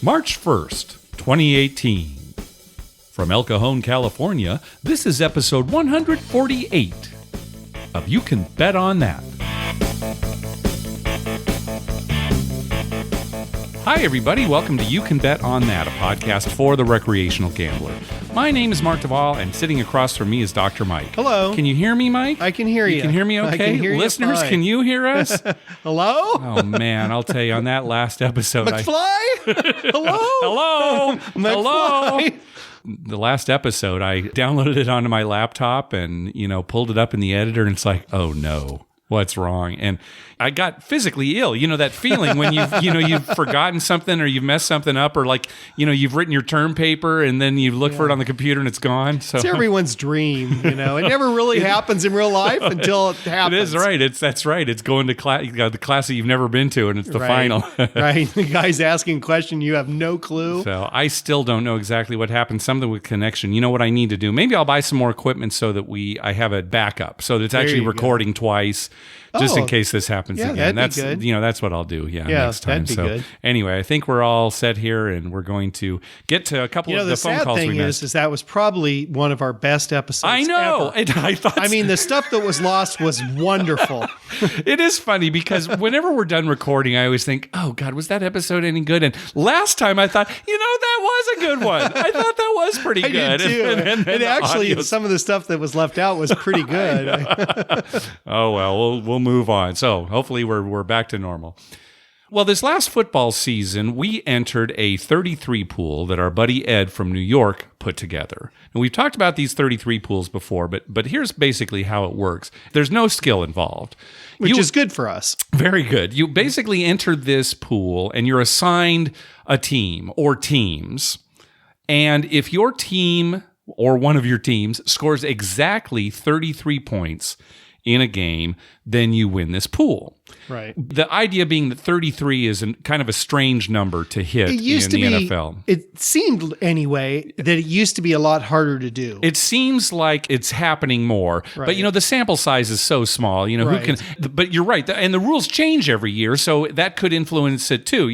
March 1st, 2018. From El Cajon, California, this is episode 148 of You Can Bet on That. Hi, everybody. Welcome to You Can Bet on That, a podcast for the recreational gambler. My name is Mark Duvall, and sitting across from me is Dr. Mike. Hello. Can you hear me, Mike? I can hear you. You can hear me okay? I can hear Listeners, you can you hear us? Hello? Oh, man. I'll tell you, on that last episode... McFly? Hello? Hello? Hello? McFly? The last episode, I downloaded it onto my laptop and, pulled it up in the editor, and it's like, oh, no. What's wrong? And I got physically ill. You know that feeling when you've forgotten something or you've messed something up, or you've written your term paper and then you look for it on the computer and it's gone. So it's everyone's dream. It never really happens in real life until it happens. It is right. That's right. It's going to class. You got the class that you've never been to, and it's the final. Right. The guy's asking a question, you have no clue. So I still don't know exactly what happened. Something with connection. You know what I need to do? Maybe I'll buy some more equipment so that I have a backup, so that it's actually recording twice. Just in case this happens again. That'd be good. That's what I'll do. Next time. That'd be good. Anyway, I think we're all set here, and we're going to get to a couple of the phone calls we missed. The sad thing is that was probably one of our best episodes. I know. Ever. I mean, the stuff that was lost was wonderful. It is funny because whenever we're done recording, I always think, oh God, was that episode any good? And last time I thought, that was a good one. I thought that was pretty good. I did too. And actually, some of the stuff that was left out was pretty good. Oh well, we'll move on. So hopefully we're back to normal. Well, this last football season, we entered a 33 pool that our buddy Ed from New York put together. And we've talked about these 33 pools before, but here's basically how it works. There's no skill involved. Which is good for us. Very good. You basically enter this pool and you're assigned a team or teams. And if your team or one of your teams scores exactly 33 points in a game, then you win this pool. Right. The idea being that 33 is kind of a strange number to hit in the NFL. It seemed, anyway, that it used to be a lot harder to do. It seems like it's happening more. Right. But, the sample size is so small. Who can... But you're right. And the rules change every year, so that could influence it too.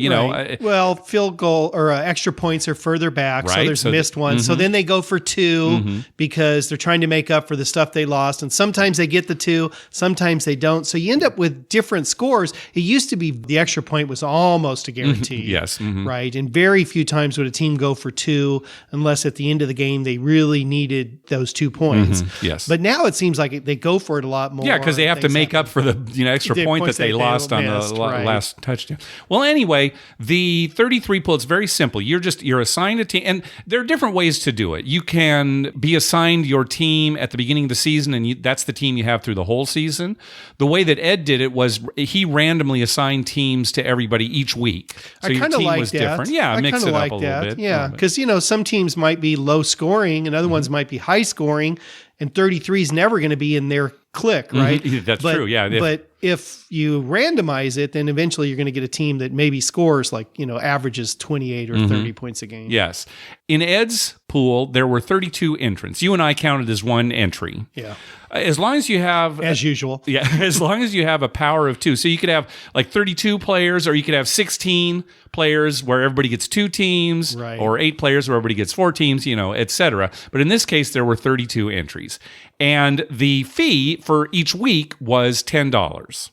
Well, field goal or extra points are further back, so there's missed ones. Mm-hmm. So then they go for two because they're trying to make up for the stuff they lost. And sometimes they get the two, sometimes they don't. So you end up with different scores. It used to be the extra point was almost a guarantee. Yes. Mm-hmm. Right. And very few times would a team go for two unless at the end of the game they really needed those 2 points. Mm-hmm. Yes. But now it seems like they go for it a lot more. Yeah, because they have to make up for the extra point that they lost on the last touchdown. Well, anyway, the 33 pool, it's very simple. You're assigned a team, and there are different ways to do it. You can be assigned your team at the beginning of the season, and that's the team you have through the whole season. The way that Ed did it was he randomly assigned teams to everybody each week. So your team was different. Yeah, mix it up a little bit. Yeah, because some teams might be low scoring and other ones might be high scoring, and 33 is never going to be in their clique, right? That's true, yeah. But if you randomize it, then eventually you're going to get a team that maybe scores averages 28 or 30 points a game. Yes. In Ed's pool, there were 32 entrants. You and I counted as one entry. Yeah. As long as you have... As usual. Yeah, as long as you have a power of two. So you could have 32 players, or you could have 16 players where everybody gets 2 teams, or 8 players where everybody gets 4 teams, et cetera. But in this case, there were 32 entries. And the fee for each week was $10.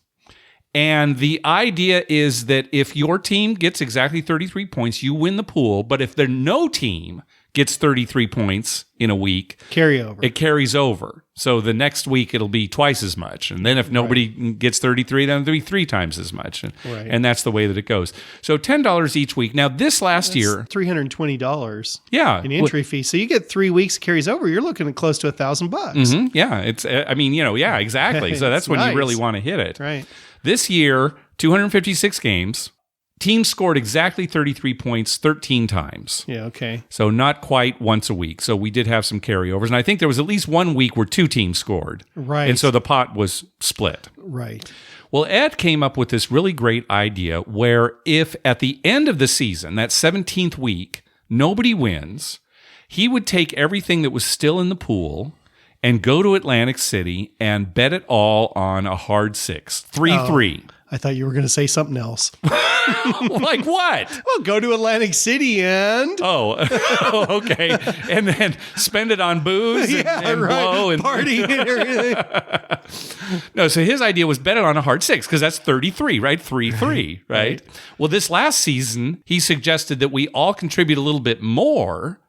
And the idea is that if your team gets exactly 33 points, you win the pool. But if no team gets 33 points in a week, it carries over. So the next week it'll be twice as much. And then if nobody gets 33, then it'll be 3 times as much. And that's the way that it goes. So $10 each week. Now this last year, $320 in entry fee. So you get 3 weeks carries over, you're looking at close to $1,000. Mm-hmm. Yeah. Exactly. So that's when you really want to hit it. Right. This year, 256 games. Teams scored exactly 33 points 13 times. Yeah, okay. So not quite once a week. So we did have some carryovers. And I think there was at least 1 week where 2 teams scored. Right. And so the pot was split. Right. Well, Ed came up with this really great idea where if at the end of the season, that 17th week, nobody wins, he would take everything that was still in the pool and go to Atlantic City and bet it all on a hard 6, 3-3. I thought you were going to say something else. Like what? Well, go to Atlantic City and... Oh, okay. And then spend it on booze and blow and party and everything. No, so his idea was bet it on a hard 6 because that's 33, right? 3-3, right? Well, this last season, he suggested that we all contribute a little bit more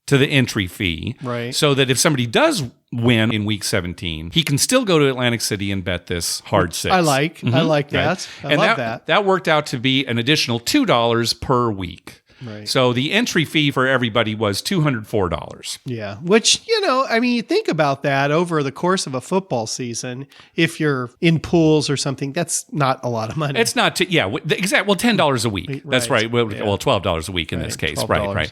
to the entry fee. Right. So that if somebody does win in week 17, he can still go to Atlantic City and bet this hard 6. I like that. Right. I love that. That worked out to be an additional $2 per week. Right. So the entry fee for everybody was $204. Yeah. Which, you think about that over the course of a football season. If you're in pools or something, that's not a lot of money. It's not, exactly. Well, $10 a week. That's right. Well, $12 a week in this case. $12. Right.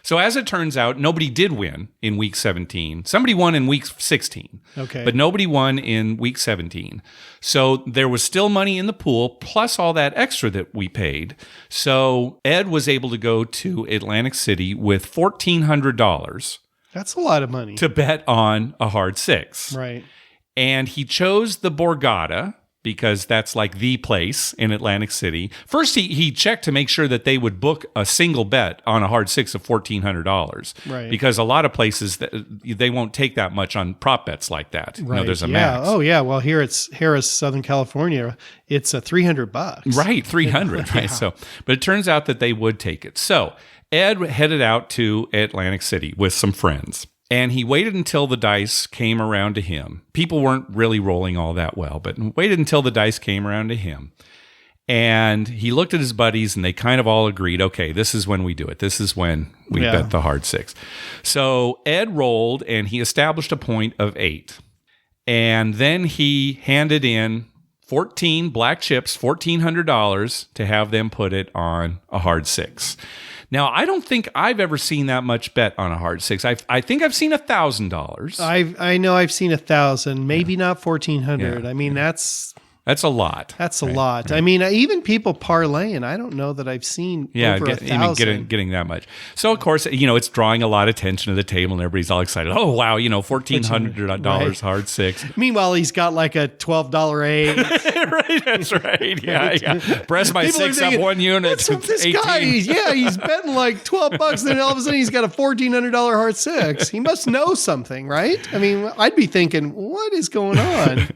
So as it turns out, nobody did win in week 17. Somebody won in week 16. Okay. But nobody won in week 17. So there was still money in the pool, plus all that extra that we paid. So Ed was able to go to Atlantic City with $1,400. That's a lot of money. To bet on a hard 6. Right. And he chose the Borgata because that's like the place in Atlantic City. First, he checked to make sure that they would book a single bet on a hard 6 of $1,400. Right. Because a lot of places, they won't take that much on prop bets like that. Right. There's a max. Oh, yeah. Well, here it's Harris, Southern California. It's $300. Right, $300. Right. So, but it turns out that they would take it. So Ed headed out to Atlantic City with some friends. And he waited until the dice came around to him. People weren't really rolling all that well, but waited until the dice came around to him. And he looked at his buddies and they kind of all agreed, okay, this is when we do it. This is when we bet the hard 6. So Ed rolled and he established a point of 8. And then he handed in 14 black chips, $1,400 to have them put it on a hard 6. Now, I don't think I've ever seen that much bet on a hard 6. I think I've seen $1,000. I know I've seen 1,000, maybe not 1,400. Yeah. I mean, that's a lot. That's a lot. Right. I mean, even people parlaying, I don't know that I've seen over 1,000. Getting that much. So, of course, it's drawing a lot of attention to the table and everybody's all excited. Oh, wow, $1,400 hard 6. Meanwhile, he's got like a $12 8. Right, that's right. Yeah. Press my people 6 up 1 unit. What's up this 18. Guy? He's betting like $12 and then all of a sudden he's got a $1,400 hard 6. He must know something, right? I mean, I'd be thinking, what is going on?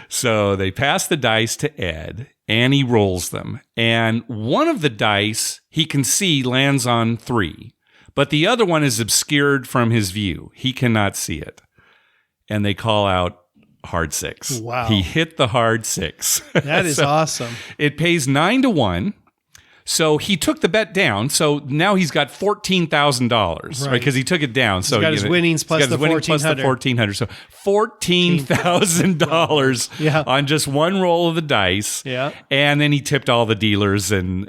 So they pass the dice to Ed, and he rolls them. And one of the dice he can see lands on 3, but the other one is obscured from his view. He cannot see it. And they call out hard 6. Wow. He hit the hard 6. That is awesome. It pays 9-1. So he took the bet down. So now he's got $14,000, right? Because he took it down. So he's got his winnings plus the $1,400. So $14,000 on just one roll of the dice. Yeah. And then he tipped all the dealers and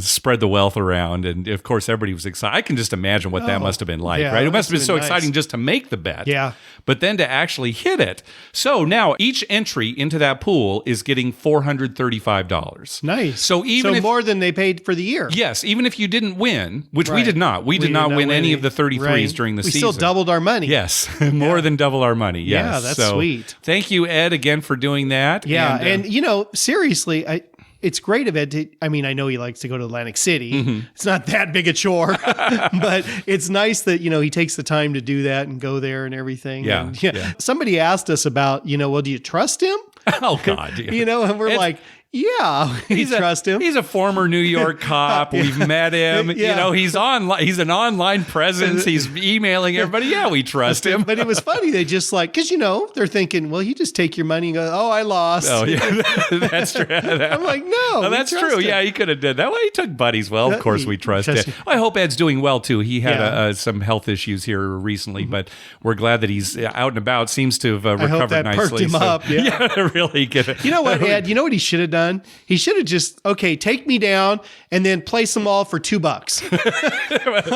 spread the wealth around. And of course, everybody was excited. I can just imagine what that must have been like, right? It must have been so exciting just to make the bet. Yeah. But then to actually hit it. So now each entry into that pool is getting $435. Nice. So even more than they paid for the year. Yes, even if you didn't win, which we did not. We did not win any of the 33s during the season. We still doubled our money. Yes, more than double our money. Yes. Yeah, that's sweet. Thank you, Ed, again for doing that. Yeah, and seriously, it's great of Ed to, I know he likes to go to Atlantic City. Mm-hmm. It's not that big a chore, but it's nice that, he takes the time to do that and go there and everything. Yeah. And, Somebody asked us about, well, do you trust him? Oh, God. And we're like, yeah, we trust him. He's a former New York cop. We've met him. Yeah. He's online. He's an online presence. He's emailing everybody. Yeah, we trust him. But it was funny. They just because they're thinking, well, you just take your money and go, oh, I lost. Oh, yeah, that's true. I'm like, no, that's true. Him. Yeah, he could have did that. Well, he took buddies. Well, of course we trust Ed. I hope Ed's doing well too. He had some health issues here recently, but we're glad that he's out and about. Seems to have recovered I hope that nicely. Perked him up. Yeah, really good. You know what, Ed? You know what he should have done? He should have just take me down and then place them all for $2.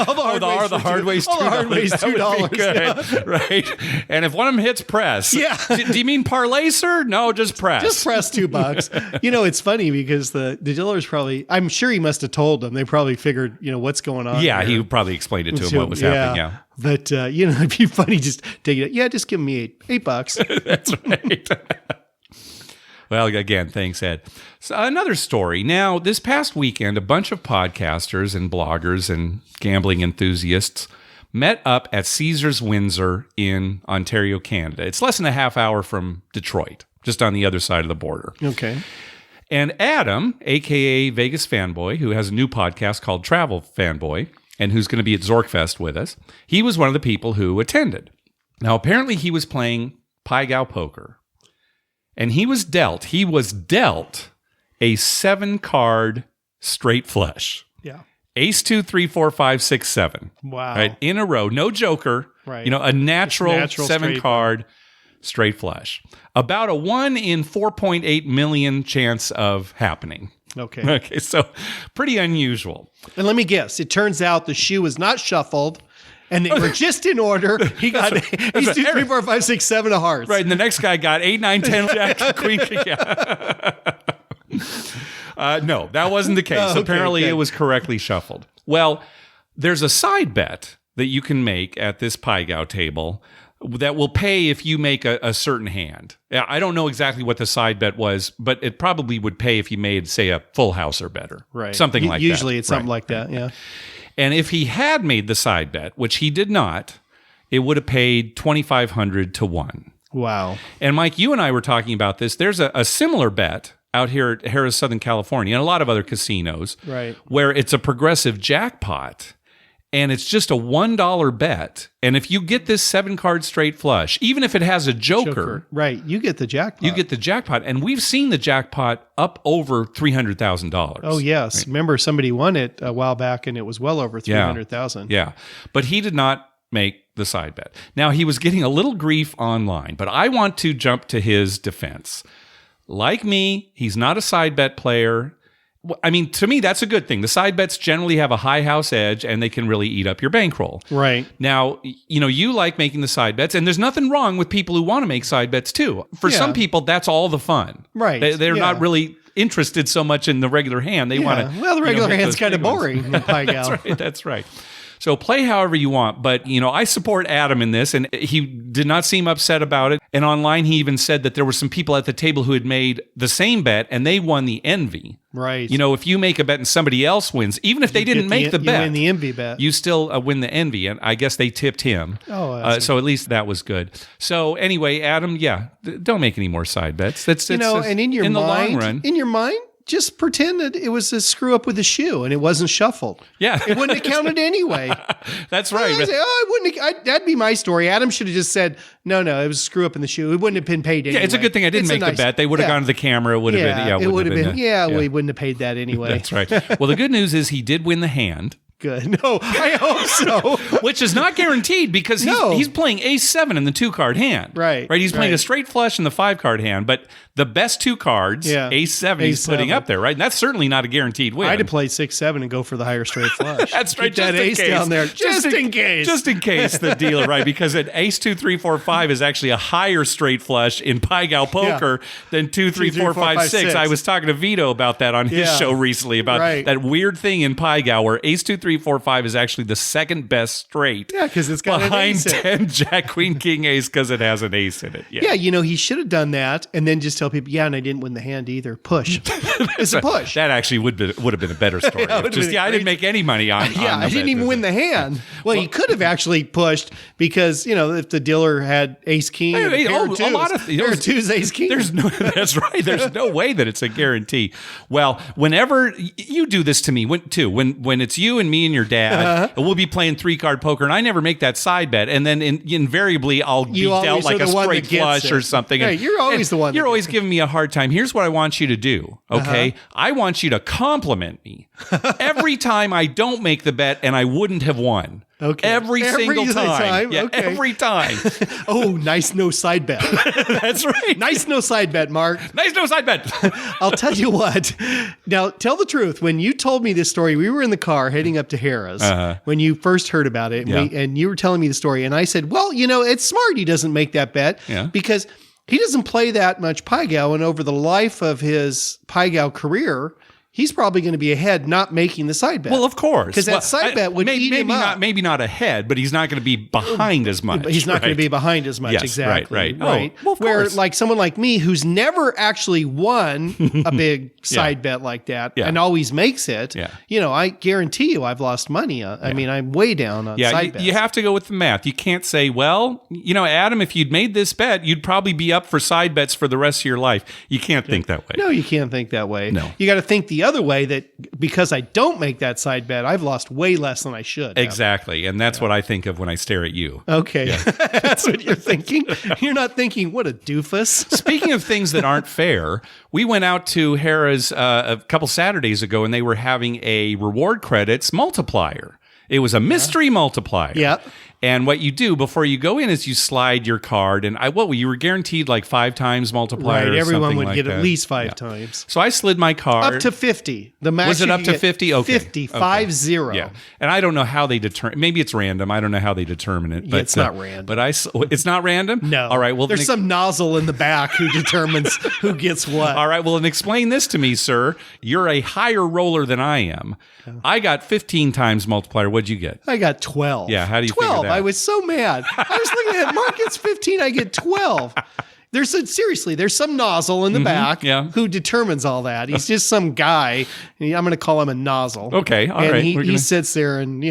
All the hard ways $2. Yeah. Right? And if one of them hits press, do you mean parlay, sir? No, just press. Just press $2. It's funny because the dealers probably, I'm sure he must have told them. They probably figured, what's going on. Yeah, here. he probably explained it to him what was happening. Yeah. But it'd be funny just take it. Yeah, just give me $8. That's right. Well, again, thanks, Ed. So another story. Now, this past weekend, a bunch of podcasters and bloggers and gambling enthusiasts met up at Caesars Windsor in Ontario, Canada. It's less than a half hour from Detroit, just on the other side of the border. Okay. And Adam, a.k.a. Vegas Fanboy, who has a new podcast called Travel Fanboy, and who's going to be at Zorkfest with us, he was one of the people who attended. Now, apparently he was playing Pai Gow poker. And he was dealt a 7-card straight flush. Yeah. Ace 2, 3, 4, 5, 6, 7. Wow. Right? In a row. No joker. Right. You know, a natural 7-card straight flush. About a 1 in 4.8 million chance of happening. Okay. Okay. So pretty unusual. And let me guess. It turns out the shoe was not shuffled. And they were just in order. He got Ace 2, 3, 4, 5, 6, 7 of hearts. Right, and the next guy got 8, 9, 10, Jack, Queen. No, that wasn't the case. Apparently, it was correctly shuffled. Well, there's a side bet that you can make at this Pai Gow table that will pay if you make a certain hand. I don't know exactly what the side bet was, but it probably would pay if you made, say, a full house or better. Right. Something like that. Usually it's something like that, yeah. And if he had made the side bet, which he did not, it would have paid 2,500 to 1. Wow. And Mike, you and I were talking about this. There's a similar bet out here at Harrah's Southern California and a lot of other casinos, right, where it's a progressive jackpot. And it's just a $1 bet. And if you get this 7-card straight flush, even if it has a joker, right, you get the jackpot. You get the jackpot. And we've seen the jackpot up over $300,000. Oh, yes. Right. Remember, somebody won it a while back, and it was well over $300,000. Yeah. But he did not make the side bet. Now, he was getting a little grief online, but I want to jump to his defense. Like me, he's not a side bet player. I mean, to me, that's a good thing. The side bets generally have a high house edge, and they can really eat up your bankroll. Right. Now, you know, you like making the side bets, and there's nothing wrong with people who want to make side bets, too. For some people, that's all the fun. Right. They're not really interested so much in the regular hand. They want to... Well, the regular hand's kind of boring in Pai Gow. That's right. So play however you want, but, you know, I support Adam in this, and he did not seem upset about it. And online, he even said that there were some people at the table who had made the same bet, and they won the envy. Right. You know, if you make a bet and somebody else wins, even if they didn't make the bet, you win the envy bet. You still win the envy, and I guess they tipped him. Oh, so at least that was good. So anyway, Adam, don't make any more side bets. That's and in your mind, the long run, in your mind, just pretend that it was a screw up with the shoe and it wasn't shuffled. Yeah. It wouldn't have counted anyway. That's right. That'd be my story. Adam should have just said, no, it was a screw up in the shoe. It wouldn't have been paid anyway. Yeah, it's a good thing I didn't make the bet. They would have gone to the camera. It would have been, it would have been, we wouldn't have paid that anyway. That's right. Well, the good news is he did win the hand. Good. No, I hope so. Which is not guaranteed because he's playing ace 7 in the 2-card hand. Right. He's playing a straight flush in the 5-card hand, but the best 2 cards, ace 7, he's putting up there, right? And that's certainly not a guaranteed win. I'd have played 6-7 and go for the higher straight flush. That's right. Keep that ace down there. Just in case. Just in case the dealer, right? Because an ace 2, 3, 4, 5 is actually a higher straight flush in Pai Gow poker than 2, 3, 4, 5, 6. I was talking to Vito about that on his show recently about that weird thing in Pai Gow where ace 2, 3, 4, 5 is actually the second best straight. Yeah, because it's got behind an ace 10 Jack, Queen, King, Ace because it has an ace in it. Yeah, you know, he should have done that and then just tell people, and I didn't win the hand either. Push. It's a push. That actually would have been a better story. I didn't make any money on I didn't even win the hand. Well, he could have actually pushed because, you know, if the dealer had ace king, pair of twos, ace king. That's right. There's no way that it's a guarantee. Well, whenever you do this to me, when it's you and me and your dad, we'll be playing 3-card poker, and I never make that side bet, and then invariably I'll be dealt like a straight flush or something. Hey, you're always the one. You're always giving me a hard time. Here's what I want you to do, okay? I want you to compliment me every time I don't make the bet and I wouldn't have won. Okay. Every single time. Yeah, okay. Every time. Oh, nice no side bet. That's right. Nice no side bet, Mark. Nice no side bet. I'll tell you what. Now, tell the truth. When you told me this story, we were in the car heading up to Harrah's when you first heard about it, and you were telling me the story, and I said, well, you know, it's smart he doesn't make that bet because he doesn't play that much Pai Gow, and over the life of his Pai Gow career, he's probably going to be ahead not making the side bet. Well, of course. Because that side bet would eat him up. Maybe not ahead, but he's not going to be behind as much. He's not going to be behind as much, yes, exactly. Right. Oh, well, of Where course. Like someone like me who's never actually won a big side bet like that and always makes it, I guarantee you I've lost money. I mean, I'm way down on side bets. You have to go with the math. You can't say, well, Adam, if you'd made this bet, you'd probably be up for side bets for the rest of your life. You can't think that way. No, you can't think that way. No. You got to think the other way, that because I don't make that side bet, I've lost way less than I should. Exactly. And that's what I think of when I stare at you. Okay. Yeah. That's what you're thinking. You're not thinking, what a doofus. Speaking of things that aren't fair, we went out to Harrah's a couple Saturdays ago, and they were having a reward credits multiplier. It was a mystery multiplier. Yeah. And what you do before you go in is you slide your card, and you were guaranteed like 5 times multiplier. Right, everyone would like get that. at least 5 times. So I slid my card up to 50. The max was it up to 50? Okay, 50, 50. Yeah, and I don't know how they determine. Maybe it's random. I don't know how they determine it. But it's not random. But it's not random. No. All right. Well, there's some nozzle in the back who determines who gets what. All right. Well, and explain this to me, sir. You're a higher roller than I am. I got 15 times multiplier. What'd you get? I got 12. Yeah. How do you 12? figure that? I was so mad. I was looking at Mark gets 15. I get 12. There's some nozzle in the back who determines all that. He's just some guy. I'm going to call him a nozzle. Okay, all and right. He sits there and,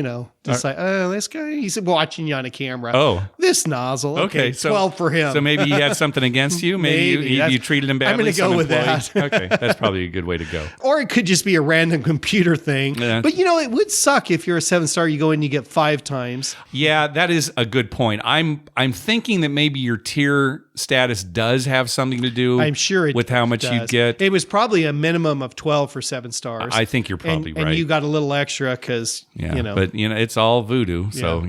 just like, this guy, he's watching you on a camera. Oh. This nozzle. Okay, so 12 for him. So maybe he had something against you? Maybe you treated him badly? I'm going to go with that. Okay, that's probably a good way to go. Or it could just be a random computer thing. Yeah. But, it would suck if you're a 7-star, you go in and you get 5 times. Yeah, that is a good point. I'm thinking that maybe your tier status does have something to do I'm sure it with how much does. you get. It was probably a minimum of 12 for 7 stars. I think you're probably right. And you got a little extra because, But, it's all voodoo, so,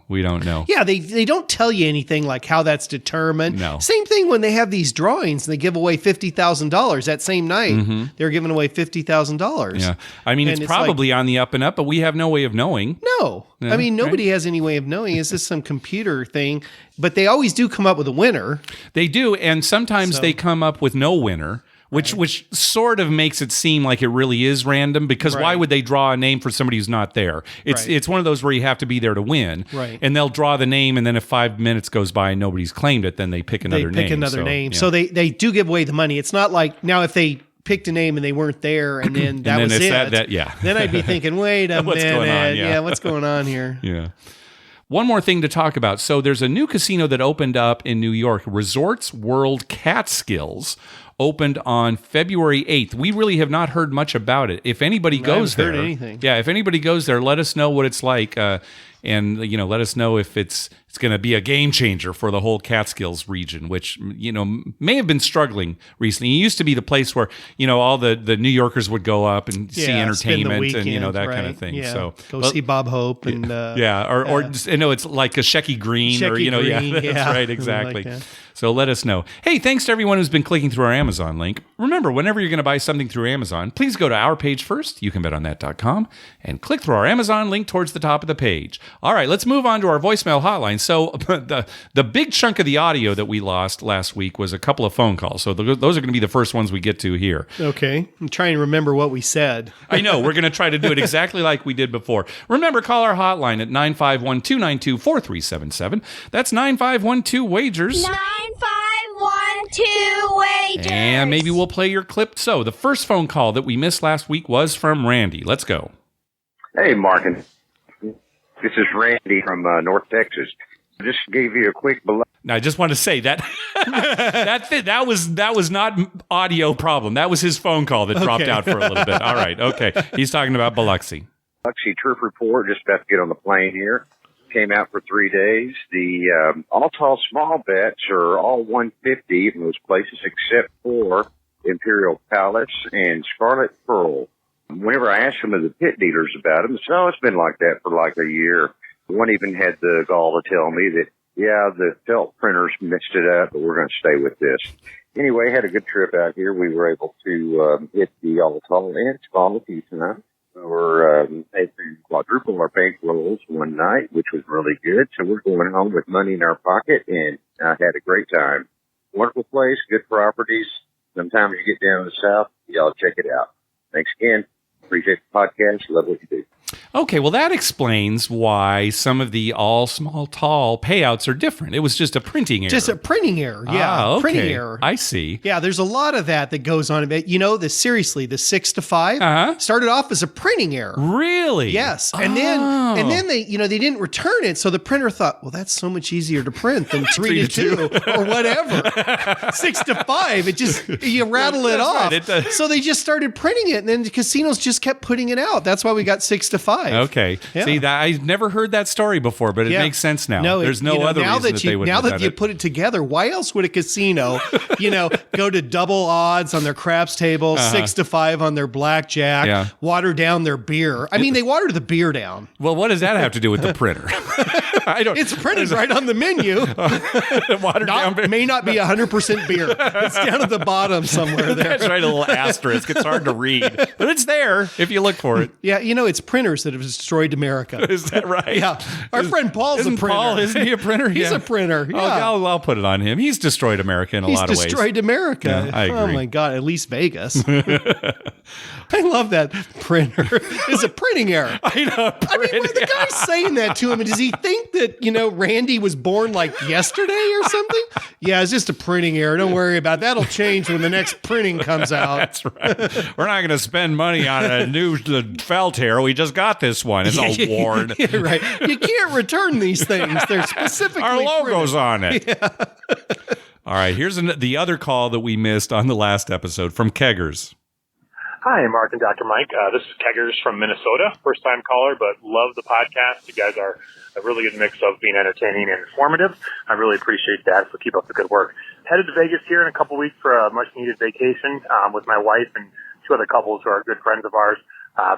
we don't know. Yeah, they don't tell you anything like how that's determined. No. Same thing when they have these drawings and they give away $50,000 that same night. They're giving away $50,000. Yeah. I mean, it's probably on the up and up, but we have no way of knowing. No. I mean, nobody has any way of knowing. It's just some computer thing. But they always do come up with a winner. They do, and sometimes they come up with no winner. Which sort of makes it seem like it really is random, because why would they draw a name for somebody who's not there? It's one of those where you have to be there to win. Right. And they'll draw the name, and then if 5 minutes goes by and nobody's claimed it, then they pick another name. So they do give away the money. It's not like now if they picked a name and they weren't there and then that was it. Then I'd be thinking, wait a what's minute. Going on? Yeah, what's going on here? Yeah. One more thing to talk about. So there's a new casino that opened up in New York, Resorts World Catskills. Opened on February 8th. We really have not heard much about it. If anybody goes there, if anybody goes there, let us know what it's like, and let us know if it's going to be a game changer for the whole Catskills region, which may have been struggling recently. It used to be the place where all the New Yorkers would go up and see entertainment weekend, and that kind of thing. Yeah. So go see Bob Hope and or it's like a Shecky Green that's right, exactly. Like that. So let us know. Hey, thanks to everyone who's been clicking through our Amazon link. Remember, whenever you're going to buy something through Amazon, please go to our page first, youcanbetonthat.com, and click through our Amazon link towards the top of the page. All right, let's move on to our voicemail hotline. So the big chunk of the audio that we lost last week was a couple of phone calls. So those are going to be the first ones we get to here. Okay. I'm trying to remember what we said. I know. We're going to try to do it exactly like we did before. Remember, call our hotline at 951-292-4377. That's 9512-WAGERS. 9512-WAGERS. And maybe we'll play your clip. So the first phone call that we missed last week was from Randy. Let's go. Hey, Mark. This is Randy from North Texas. I just gave you a quick Now, I just want to say that that was not audio problem. That was his phone call that dropped out for a little bit. All right. Okay. He's talking about Biloxi. Biloxi trip report. Just about to get on the plane here. Came out for 3 days. The all tall small bets are all 150 in those places except for Imperial Palace and Scarlet Pearl. Whenever I asked some of the pit dealers about them, so it's been like that for like a year. One even had the gall to tell me that, yeah, the felt printers mixed it up, but we're going to stay with this. Anyway, had a good trip out here. We were able to hit the all tall and small a few times. We were able to quadruple our bankrolls one night, which was really good. So we're going home with money in our pocket, and I had a great time. Wonderful place, good properties. Sometimes you get down to the south, y'all check it out. Thanks again. Appreciate the podcast. Love what you do. Okay, well, that explains why some of the all small, tall payouts are different. It was just a printing error. Just a printing error, yeah. Okay. Printing error. I see. Yeah, there's a lot of that goes on. You know, the 6 to 5 started off as a printing error. Really? Yes. And then they didn't return it, so the printer thought, well, that's so much easier to print than 3 to 2 or whatever. 6 to 5, it just, you rattle it off. Right, so they just started printing it, and then the casinos just kept putting it out. That's why we got 6 to 5. Okay. Yeah. See, I've never heard that story before, but it makes sense now. No, there's no other reason that they would have done it. Now that you put it together, why else would a casino, go to double odds on their craps table, 6 to 5 on their blackjack, water down their beer? I mean, they water the beer down. Well, what does that have to do with the printer? It's printed right on the menu. Watered down beer. May not be 100% beer. It's down at the bottom somewhere there. That's right, a little asterisk. It's hard to read, but it's there if you look for it. Yeah, it's printers that have destroyed America. Is that right? Yeah. Our friend Paul's a printer. Paul, isn't he a printer? He's a printer. Yeah. Oh, I'll put it on him. He's destroyed America in a lot of ways. He's destroyed America. Yeah, I agree. Oh my God, at least Vegas. I love that printer. It's a printing error. I know. I mean, when the guy's saying that to him, does he think that, Randy was born like yesterday or something? Yeah, it's just a printing error. Don't worry about it. That'll change when the next printing comes out. That's right. We're not going to spend money on a new felt here. We just got this one. It's all worn. Yeah, right. You can't return these things. They're specifically our logo's printed. on it. Yeah. All right. Here's the other call that we missed on the last episode from Keggers. Hi, Mark and Dr. Mike. This is Keggers from Minnesota. First-time caller, but love the podcast. You guys are a really good mix of being entertaining and informative. I really appreciate that, so keep up the good work. Headed to Vegas here in a couple weeks for a much-needed vacation with my wife and 2 other couples who are good friends of ours.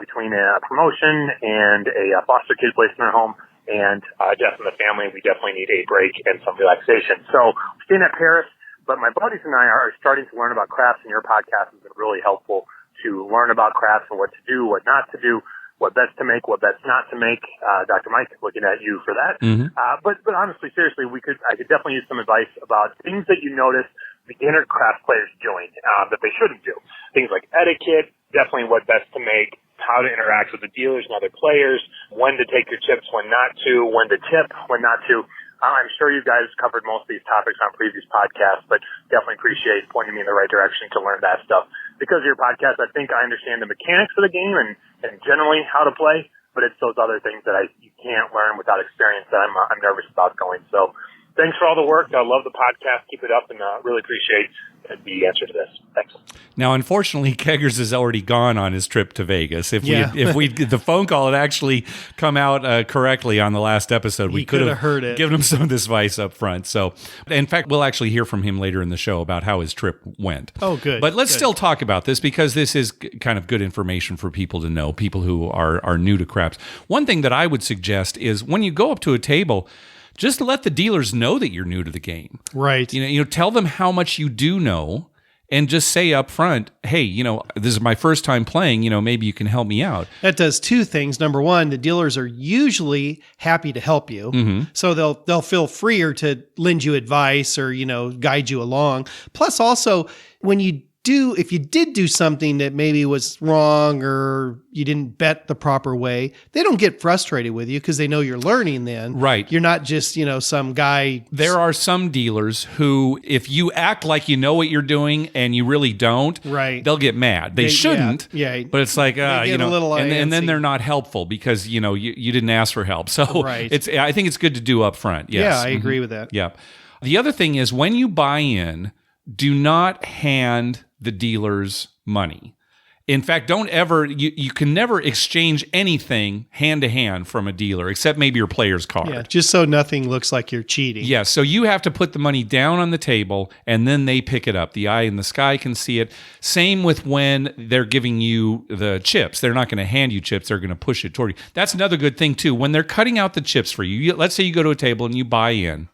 Between a promotion and a foster kid placed in our home and death in the family, we definitely need a break and some relaxation. So staying at Paris, but my buddies and I are starting to learn about crafts, and your podcast has been really helpful to learn about crafts and what to do, what not to do, what bets to make, what bets not to make. Dr. Mike, looking at you for that. Mm-hmm. But honestly, seriously, I could definitely use some advice about things that you notice beginner craft players doing that they shouldn't do. Things like etiquette, definitely what bets to make, how to interact with the dealers and other players, when to take your chips, when not to, when to tip, when not to. I'm sure you guys covered most of these topics on previous podcasts, but definitely appreciate pointing me in the right direction to learn that stuff. Because of your podcast, I think I understand the mechanics of the game and generally how to play, but it's those other things that you can't learn without experience that I'm nervous about going. So thanks for all the work. I love the podcast. Keep it up, and really appreciate the answer to this. Thanks. Now, unfortunately, Keggers has already gone on his trip to Vegas. If the phone call had actually come out correctly on the last episode, we could have heard it. Given him some of this advice up front. So, in fact, we'll actually hear from him later in the show about how his trip went. Oh, good. But let's still talk about this because this is kind of good information for people to know, people who are new to craps. One thing that I would suggest is when you go up to a table, just let the dealers know that you're new to the game. Right. Tell them how much you do know and just say up front, hey, this is my first time playing, maybe you can help me out. That does 2 things. Number one, the dealers are usually happy to help you. Mm-hmm. So they'll feel freer to lend you advice or, guide you along. Plus also, if you did do something that maybe was wrong or you didn't bet the proper way, they don't get frustrated with you because they know you're learning then. Right. You're not just, some guy. There are some dealers who, if you act like you know what you're doing and you really don't, right, they'll get mad. They shouldn't. Yeah. But it's like, a little and then they're not helpful because, you didn't ask for help. So right. I think it's good to do up front. Yes. Yeah, I agree with that. Yeah. The other thing is when you buy in, do not hand the dealers money. In fact, don't ever, you can never exchange anything hand to hand from a dealer except maybe your player's card. Yeah, just so nothing looks like you're cheating. Yeah, so you have to put the money down on the table and then they pick it up. The eye in the sky can see it. Same with when they're giving you the chips. They're not going to hand you chips. They're going to push it toward you. That's another good thing too. When they're cutting out the chips for you, let's say you go to a table and you buy in.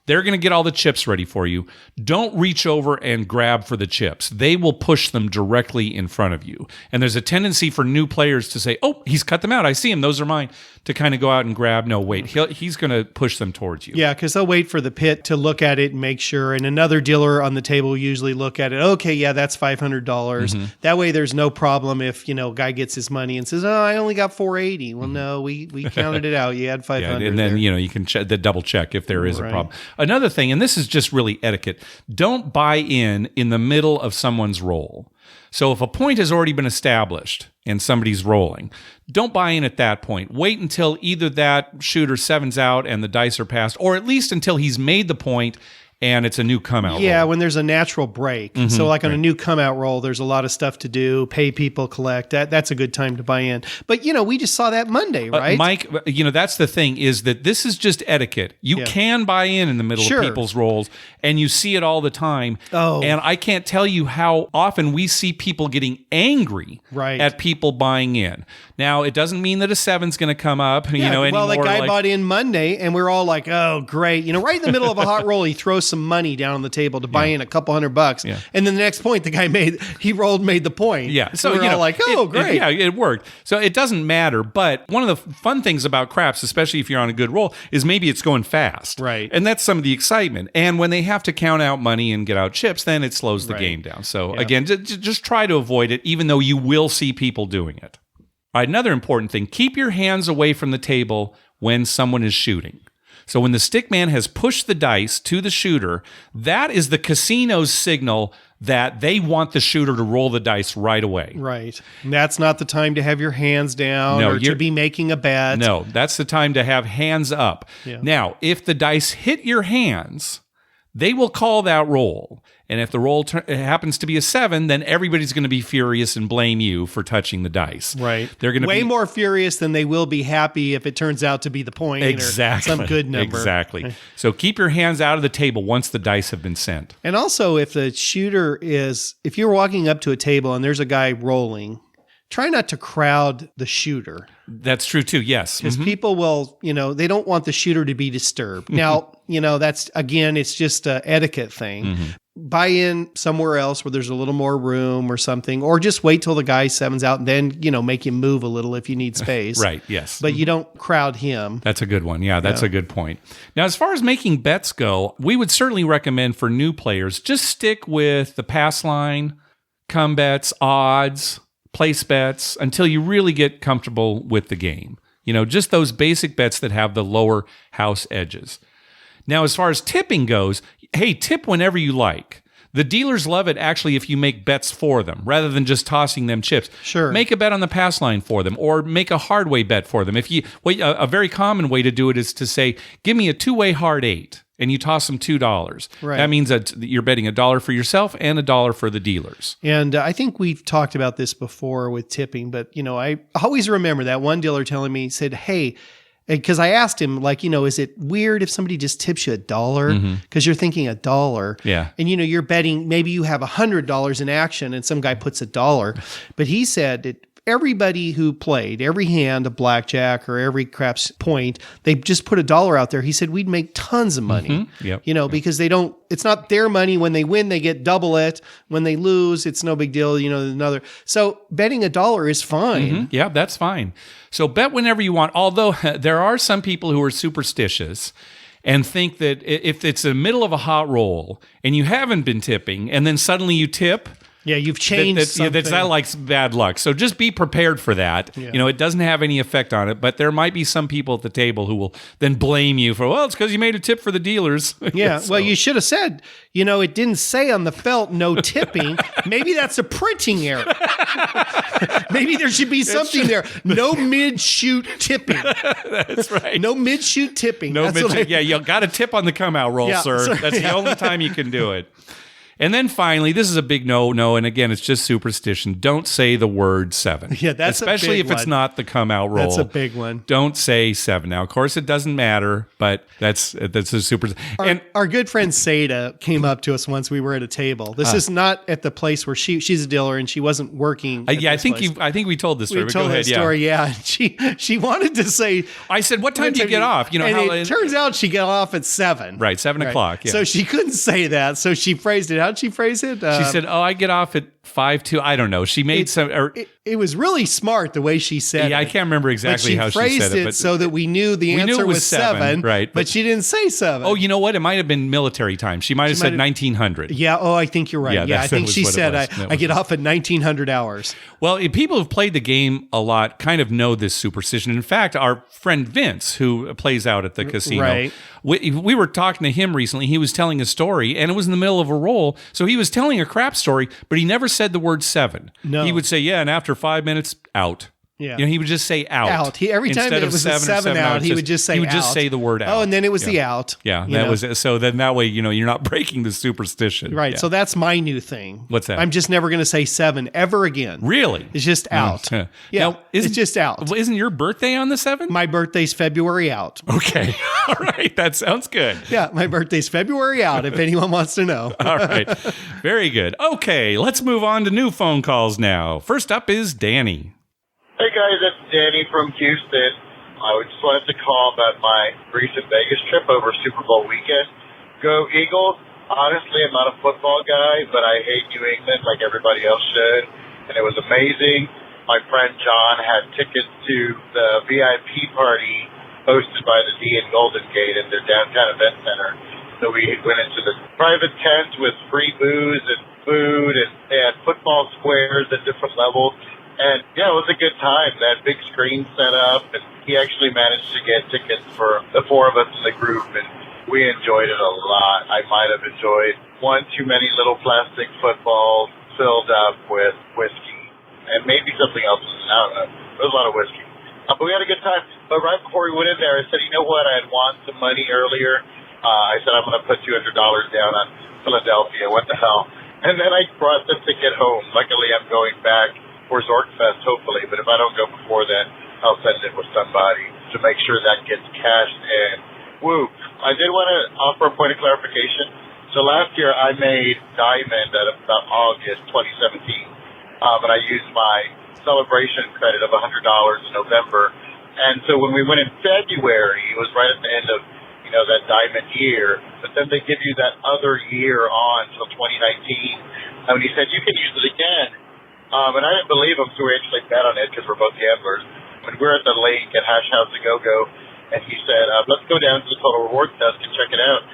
They're going to get all the chips ready for you. Don't reach over and grab for the chips. They will push them directly in front of you. And there's a tendency for new players to say, oh, he's cut them out. I see him. Those are mine. To kind of go out and grab. No, wait. He's going to push them towards you. Yeah, because they'll wait for the pit to look at it and make sure. And another dealer on the table will usually look at it. Okay, yeah, that's $500. That way there's no problem if, a guy gets his money and says, oh, I only got $480. Well, no, we counted it out. You had $500. Yeah, and then, you can double check if there is a problem. Another thing, and this is just really etiquette, don't buy in the middle of someone's roll. So if a point has already been established and somebody's rolling, don't buy in at that point. Wait until either that shooter sevens out and the dice are passed, or at least until he's made the point and it's a new come-out roll. When there's a natural break. So like on a new come-out roll, there's a lot of stuff to do, pay people, collect. That's a good time to buy in. But, we just saw that Monday, right? Mike, that's the thing, is that this is just etiquette. You can buy in the middle of people's rolls, and you see it all the time. Oh. And I can't tell you how often we see people getting angry at people buying in. Now, it doesn't mean that a seven's going to come up, anymore. Well, the guy bought in Monday, and we're all like, oh, great. Right in the middle of a hot roll, he throws some money down on the table to buy in a couple $100. Yeah. And then the next point, the guy made the point. Yeah. So we're all like, oh, great. It worked. So it doesn't matter. But one of the fun things about craps, especially if you're on a good roll, is maybe it's going fast. Right. And that's some of the excitement. And when they have to count out money and get out chips, then it slows the game down. So again, just try to avoid it, even though you will see people doing it. All right, another important thing, keep your hands away from the table when someone is shooting. So when the stick man has pushed the dice to the shooter, that is the casino's signal that they want the shooter to roll the dice right away. Right. And that's not the time to have your hands down or to be making a bet. No, that's the time to have hands up. Yeah. Now, if the dice hit your hands, they will call that roll. And if the roll happens to be a 7, then everybody's going to be furious and blame you for touching the dice. Right. They're going to be way more furious than they will be happy if it turns out to be the point or some good number. Exactly. So keep your hands out of the table once the dice have been sent. And also, if the shooter if you're walking up to a table and there's a guy rolling, try not to crowd the shooter. That's true too, yes. Because people will, they don't want the shooter to be disturbed. Now, that's, again, it's just an etiquette thing. Buy in somewhere else where there's a little more room or something, or just wait till the guy sevens out and then, make him move a little if you need space. Right, yes. But you don't crowd him. That's a good one. Yeah, that's a good point. Now, as far as making bets go, we would certainly recommend for new players, just stick with the pass line, come bets, odds, place bets until you really get comfortable with the game. Just those basic bets that have the lower house edges. Now, as far as tipping goes, hey, tip whenever you like. The dealers love it, actually, if you make bets for them, rather than just tossing them chips. Sure. Make a bet on the pass line for them, or make a hard way bet for them. A very common way to do it is to say, give me a two-way hard 8, and you toss them $2. Right. That means that you're betting $1 for yourself and $1 for the dealers. And I think we've talked about this before with tipping, but, I always remember that one dealer telling me, said, hey, because I asked him, is it weird if somebody just tips you $1? Because you're thinking $1. Yeah. And, you're betting, maybe you have $100 in action and some guy puts $1. But he said that everybody who played, every hand of blackjack or every craps point, they just put $1 out there. He said, we'd make tons of money, because it's not their money. When they win, they get double it. When they lose, it's no big deal, another. So betting $1 is fine. Yeah, that's fine. So bet whenever you want. Although there are some people who are superstitious and think that if it's the middle of a hot roll and you haven't been tipping and then suddenly you tip, yeah, you've changed something. That's not like bad luck. So just be prepared for that. Yeah. It doesn't have any effect on it, but there might be some people at the table who will then blame you for, it's because you made a tip for the dealers. Yeah, well, you should have said, it didn't say on the felt no tipping. Maybe that's a printing error. Maybe there should be something there. No mid-shoot tipping. That's right. No mid-shoot tipping. No mid-shoot. Yeah, you got to tip on the come-out roll, sir. Sorry. That's the only time you can do it. And then finally, this is a big no, and again, it's just superstition. Don't say the word 7. Yeah, that's especially a big if it's not the come out roll. That's a big one. Don't say 7. Now, of course, it doesn't matter, but that's a super. Our good friend Seda came up to us once we were at a table. This is not at the place where she's a dealer and she wasn't working. I think we told this story. We told that story. Yeah, she wanted to say. I said, "What time do you get off?" You know, and it turns out she got off at 7. Right, 7 o'clock. Yeah. So she couldn't say that. So she phrased it. How'd she phrase it? She said, "Oh, I get off at 5:02." I don't know. She made it was really smart the way she said it. Yeah, I can't remember exactly how she said it. But so that we knew the answer was 7. Right. But she didn't say 7. Oh, you know what? It might have been military time. She might have said 1900. Yeah. Oh, I think you're right. Yeah, I think she said I get off at 1900 hours. Well, people who've played the game a lot kind of know this superstition. In fact, our friend Vince, who plays out at the casino, right. we were talking to him recently. He was telling a story, and it was in the middle of a roll. So he was telling a crap story, but he never said the word 7. No. He would say, yeah, and after 5 minutes, out. Yeah. He would just say out. Every time it was a 7 out, he would just say out. He would just say the word out. Oh, and then it was the out. Yeah, that was it. So then that way, you're not breaking the superstition. Right. Yeah. So that's my new thing. What's that? I'm just never going to say 7 ever again. Really? It's just out. Yeah. Now, it's just out. Isn't your birthday on the 7th? My birthday's February out. Okay. All right. That sounds good. Yeah, my birthday's February out, if anyone wants to know. All right. Very good. Okay, let's move on to new phone calls now. First up is Danny. Hey guys, it's Danny from Houston. I just wanted to call about my recent Vegas trip over Super Bowl weekend. Go Eagles! Honestly, I'm not a football guy, but I hate New England like everybody else should. And it was amazing. My friend John had tickets to the VIP party hosted by the D in Golden Gate at their downtown event center. So we went into the private tent with free booze and food, and they had football squares at different levels. And, yeah, it was a good time. They had big screens set up, and he actually managed to get tickets for the 4 of us in the group, and we enjoyed it a lot. I might have enjoyed one too many little plastic footballs filled up with whiskey, and maybe something else. I don't know. There was a lot of whiskey. But we had a good time. But right before we went in there, I said, you know what? I had won some money earlier. I said, I'm going to put $200 down on Philadelphia. What the hell? And then I brought the ticket home. Luckily, I'm going back for Zorkfest, hopefully, but if I don't go before then, I'll send it with somebody to make sure that gets cashed in. Woo! I did want to offer a point of clarification. So last year I made Diamond at about August 2017, and I used my celebration credit of $100 in November. And so when we went in February, it was right at the end of that Diamond year, but then they give you that other year on till 2019. And he said you can use it again. And I didn't believe him, so we actually bet on it because we're both gamblers. When we were at the lake at Hash House A Go-Go, and he said, let's go down to the Total Rewards Desk and check it out.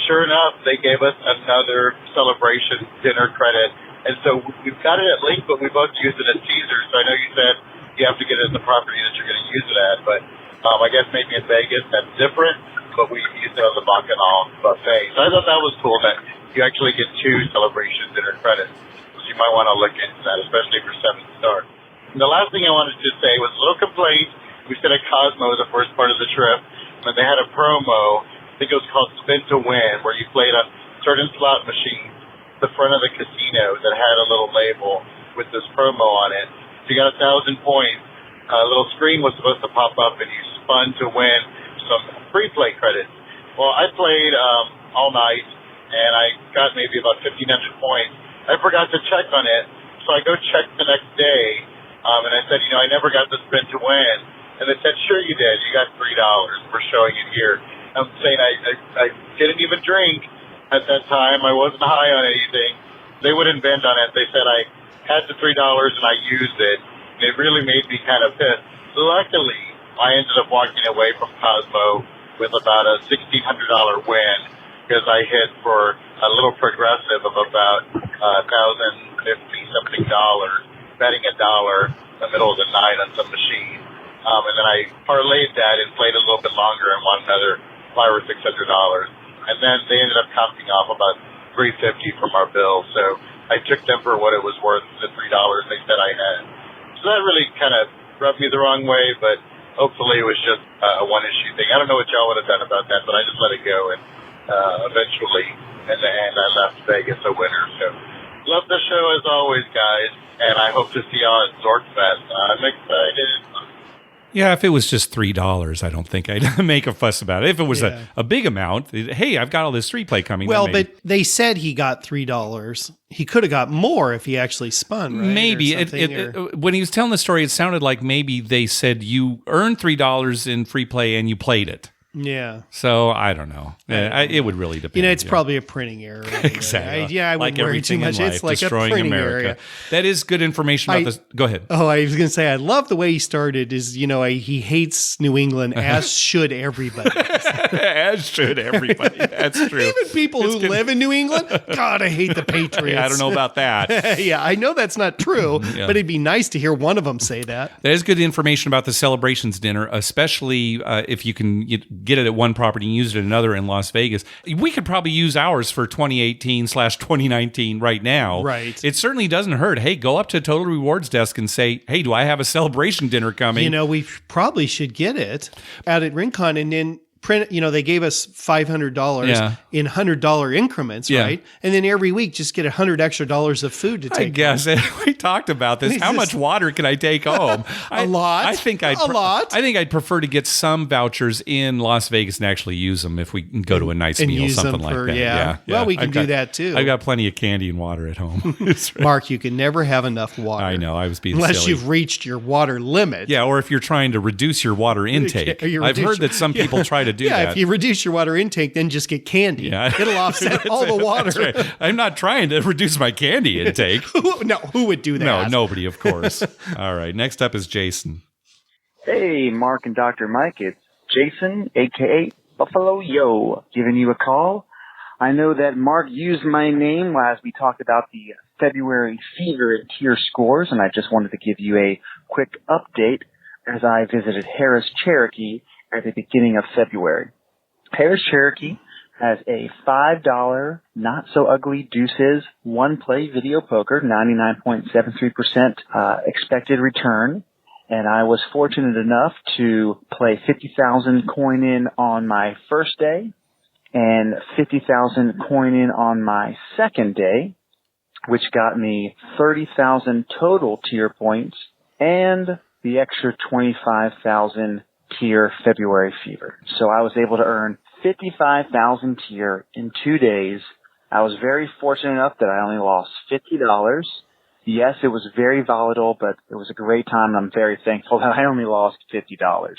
Sure enough, they gave us another celebration dinner credit. And so we've got it at Link, but we both used it at Caesars. So I know you said you have to get it at the property that you're going to use it at, but I guess maybe in Vegas that's different, but we used it on the Bacchanal buffet. So I thought that was cool that you actually get 2 celebration dinner credits. You might want to look into that, especially for 7 stars. And the last thing I wanted to say was a little complaint. We stayed at Cosmo the first part of the trip, and they had a promo, I think it was called Spin to Win, where you played on certain slot machines at the front of the casino that had a little label with this promo on it. So you got 1,000 points. A little screen was supposed to pop up, and you spun to win some free play credits. Well, I played all night, and I got maybe about 1,500 points. I forgot to check on it, so I go check the next day, and I said, I never got the spin to win. And they said, sure you did. You got $3 for showing it here. I'm saying I didn't even drink at that time. I wasn't high on anything. They wouldn't bend on it. They said I had the $3 and I used it. And it really made me kind of pissed. Luckily, I ended up walking away from Cosmo with about a $1,600 win because I hit for a little progressive of about $1,050-something, betting $1 in the middle of the night on some machine. And then I parlayed that and played a little bit longer and won another $500 or $600. And then they ended up comping off about $350 from our bill. So I took them for what it was worth, the $3 they said I had. So that really kind of rubbed me the wrong way, but hopefully it was just a one-issue thing. I don't know what y'all would have done about that, but I just let it go. And eventually in the end, I left Vegas a winner. So love the show as always, guys, and I hope to see y'all at Zorkfest. I'm excited. Yeah, if it was just $3, I don't think I'd make a fuss about it. If it was a big amount, hey, I've got all this 3-play coming. Well, but they said he got $3. He could have got more if he actually spun, right? Maybe. When he was telling the story, it sounded like maybe they said you earned $3 in free play and you played it. Yeah. So I don't know. It would really depend. It's probably a printing error. Anyway. Exactly. I wouldn't worry too much. It's like a printing error. That is good information about this. Go ahead. Oh, I was going to say, I love the way he started is, he hates New England, as should everybody. As should everybody. That's true. Even people who live in New England, God, I hate the Patriots. I don't know about that. Yeah, I know that's not true, but it'd be nice to hear one of them say that. That is good information about the celebrations dinner, especially if you can get it at one property and use it at another in Las Vegas. We could probably use ours for 2018/2019 right now. Right. It certainly doesn't hurt. Hey, go up to Total Rewards desk and say, hey, do I have a celebration dinner coming? We probably should get it out at Rincon and then print, they gave us $500 in $100 increments, right? And then every week just get $100 extra of food to take. I guess we talked about this. How much water can I take home? A lot. I think I'd prefer to get some vouchers in Las Vegas and actually use them if we can go to a nice meal, something like that. Yeah. Well, we can do that too. I've got plenty of candy and water at home. Mark, you can never have enough water. I know. I was being unless silly. you've reached your water limit. Yeah, or if you're trying to reduce your water intake. I've heard that some people try to do that. Yeah, if you reduce your water intake, then just get candy. Yeah. It'll offset all the water. That's right. I'm not trying to reduce my candy intake. Who would do that? No, nobody, of course. All right, next up is Jason. Hey, Mark and Dr. Mike, it's Jason, a.k.a. Buffalo Yo, giving you a call. I know that Mark used my name as we talked about the February fever and tier scores, and I just wanted to give you a quick update as I visited Harris Cherokee at the beginning of February. Harris Cherokee has a $5 Not So Ugly Deuces one-play video poker, 99.73% expected return. And I was fortunate enough to play 50,000 coin in on my first day and 50,000 coin in on my second day, which got me 30,000 total tier points and the extra 25,000 tier February fever. So I was able to earn 55,000 tier in 2 days. I was very fortunate enough that I only lost $50. Yes, it was very volatile, but it was a great time, and I'm very thankful that I only lost $50.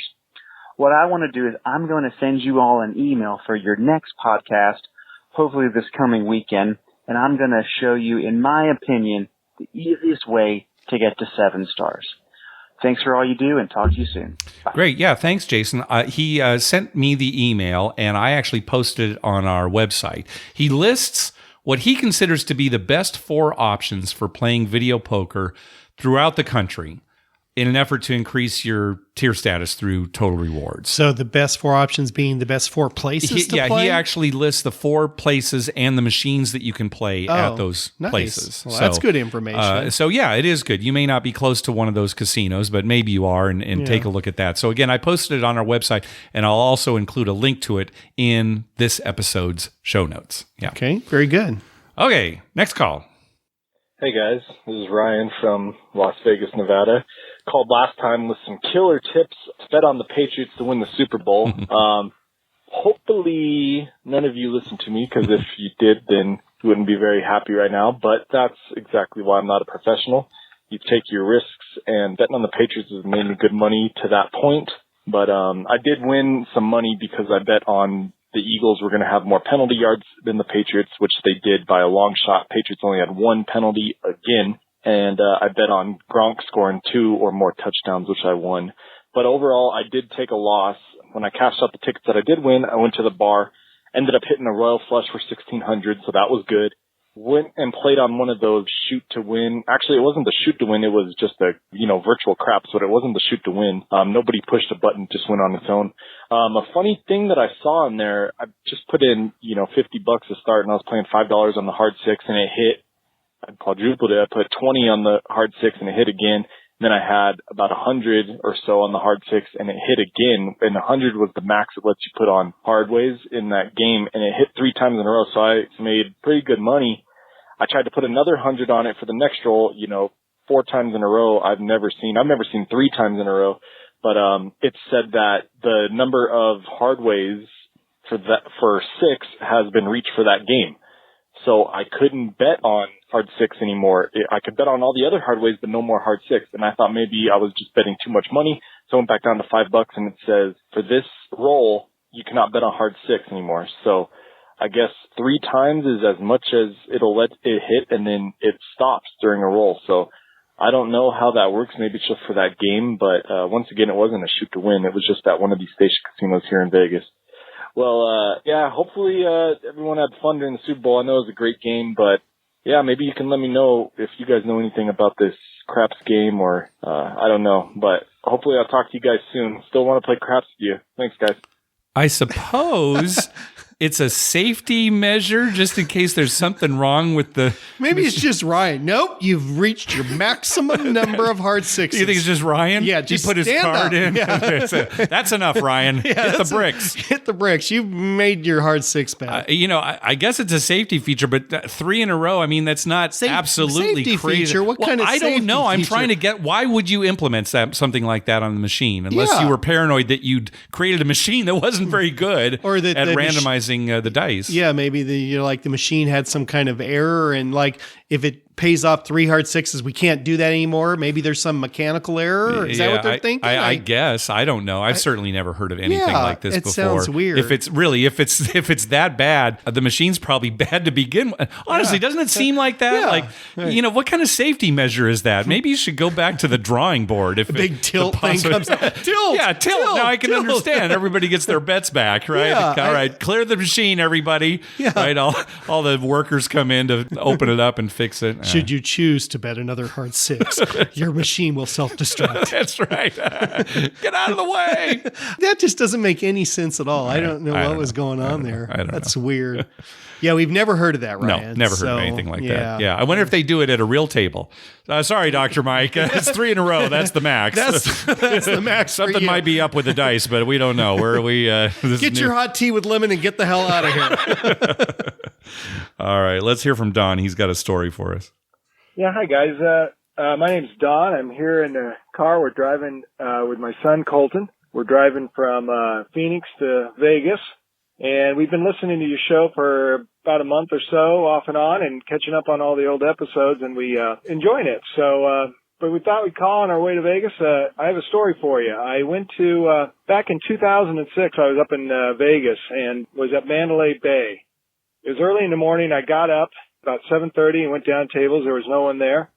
What I want to do is I'm going to send you all an email for your next podcast, hopefully this coming weekend, and I'm going to show you, in my opinion, the easiest way to get to 7 stars. Thanks for all you do, and talk to you soon. Bye. Great. Yeah, thanks, Jason. He sent me the email, and I actually posted it on our website. He lists what he considers to be the best 4 options for playing video poker throughout the country in an effort to increase your tier status through Total Rewards. So the best 4 options being the best 4 places to play? He actually lists the 4 places and the machines that you can play at those places. Well, that's good information. So yeah, it is good. You may not be close to one of those casinos, but maybe you are, and take a look at that. So again, I posted it on our website, and I'll also include a link to it in this episode's show notes. Yeah. Okay, very good. Okay, next call. Hey guys, this is Ryan from Las Vegas, Nevada. Called last time with some killer tips to bet on the Patriots to win the Super Bowl. Hopefully none of you listened to me, because if you did, then you wouldn't be very happy right now. But that's exactly why I'm not a professional. You take your risks, and betting on the Patriots has made me good money to that point. But I did win some money because I bet on the Eagles were going to have more penalty yards than the Patriots, which they did by a long shot. Patriots only had 1 penalty again. And I bet on Gronk scoring 2 or more touchdowns, which I won. But overall, I did take a loss. When I cashed out the tickets that I did win, I went to the bar, ended up hitting a royal flush for $1,600, so that was good. Went and played on one of those shoot to win. Actually, it wasn't the shoot to win. It was just a, virtual craps, but it wasn't the shoot to win. Nobody pushed a button, just went on its own. A funny thing that I saw in there, I just put in, $50 to start, and I was playing $5 on the hard 6, and it hit. I quadrupled it. I put 20 on the hard 6, and it hit again. Then I had about 100 or so on the hard 6, and it hit again. And 100 was the max it lets you put on hard ways in that game, and it hit 3 times in a row. So I made pretty good money. I tried to put another 100 on it for the next roll, 4 times in a row. I've never seen 3 times in a row, but it said that the number of hard ways for 6 has been reached for that game. So I couldn't bet on hard 6 anymore. I could bet on all the other hard ways, but no more hard 6. And I thought maybe I was just betting too much money. So I went back down to $5, and it says for this roll, you cannot bet on hard 6 anymore. So I guess 3 times is as much as it'll let it hit, and then it stops during a roll. So I don't know how that works. Maybe it's just for that game, but once again, it wasn't a shoot to win. It was just at one of these station casinos here in Vegas. Well, yeah, hopefully everyone had fun during the Super Bowl. I know it was a great game, but yeah, maybe you can let me know if you guys know anything about this craps game, or I don't know. But hopefully I'll talk to you guys soon. Still want to play craps with you. Thanks, guys. I suppose it's a safety measure just in case there's something wrong with the... Maybe it's just Ryan. Nope, you've reached your maximum number of hard 6s. You think it's just Ryan? Yeah, just he put his card in. Yeah. That's enough, Ryan. Hit the bricks. Hit the bricks. You've made your hard 6 bet. I guess it's a safety feature, but 3 in a row, I mean, that's not absolutely safety crazy. Feature? What kind of I safety don't know. I'm feature? trying to get... Why would you implement something like that on the machine unless you were paranoid that you'd created a machine that wasn't very good or that at randomizing the dice? Yeah, maybe the machine had some kind of error, and like if it pays off 3 hard 6s, we can't do that anymore. Maybe there's some mechanical error. Is that what they're thinking? I guess. I don't know. I've certainly never heard of anything like this before. It sounds weird. If it's that bad, the machine's probably bad to begin with. Honestly, doesn't it seem like that? Yeah. What kind of safety measure is that? Maybe you should go back to the drawing board. If a big tilt thing comes out. Tilt! Yeah, tilt. Now I can understand. Everybody gets their bets back, right? Yeah, all right, clear the machine, everybody. Yeah. Right, all the workers come in to open it up and fix it. Should you choose to bet another hard 6, your machine will self-destruct. That's right. Get out of the way. That just doesn't make any sense at all. I don't know what was going on there. That's weird. Yeah, we've never heard of that, Ryan. No, never heard of anything like that. Yeah, I wonder if they do it at a real table. Sorry, Dr. Mike. It's 3 in a row. That's the max. That's the max. Something might be up with the dice, but we don't know. Where are we? Get your hot tea with lemon and get the hell out of here. All right, let's hear from Don. He's got a story for us. Yeah, hi guys. My name's Don. I'm here in the car. We're driving with my son Colton. We're driving from Phoenix to Vegas, and we've been listening to your show for about a month or so, off and on, and catching up on all the old episodes, and we enjoying it. So, but we thought we'd call on our way to Vegas. I have a story for you. I went to back in 2006. I was up in Vegas and was at Mandalay Bay. It was early in the morning. I got up about 7:30 and went down tables. There was no one there,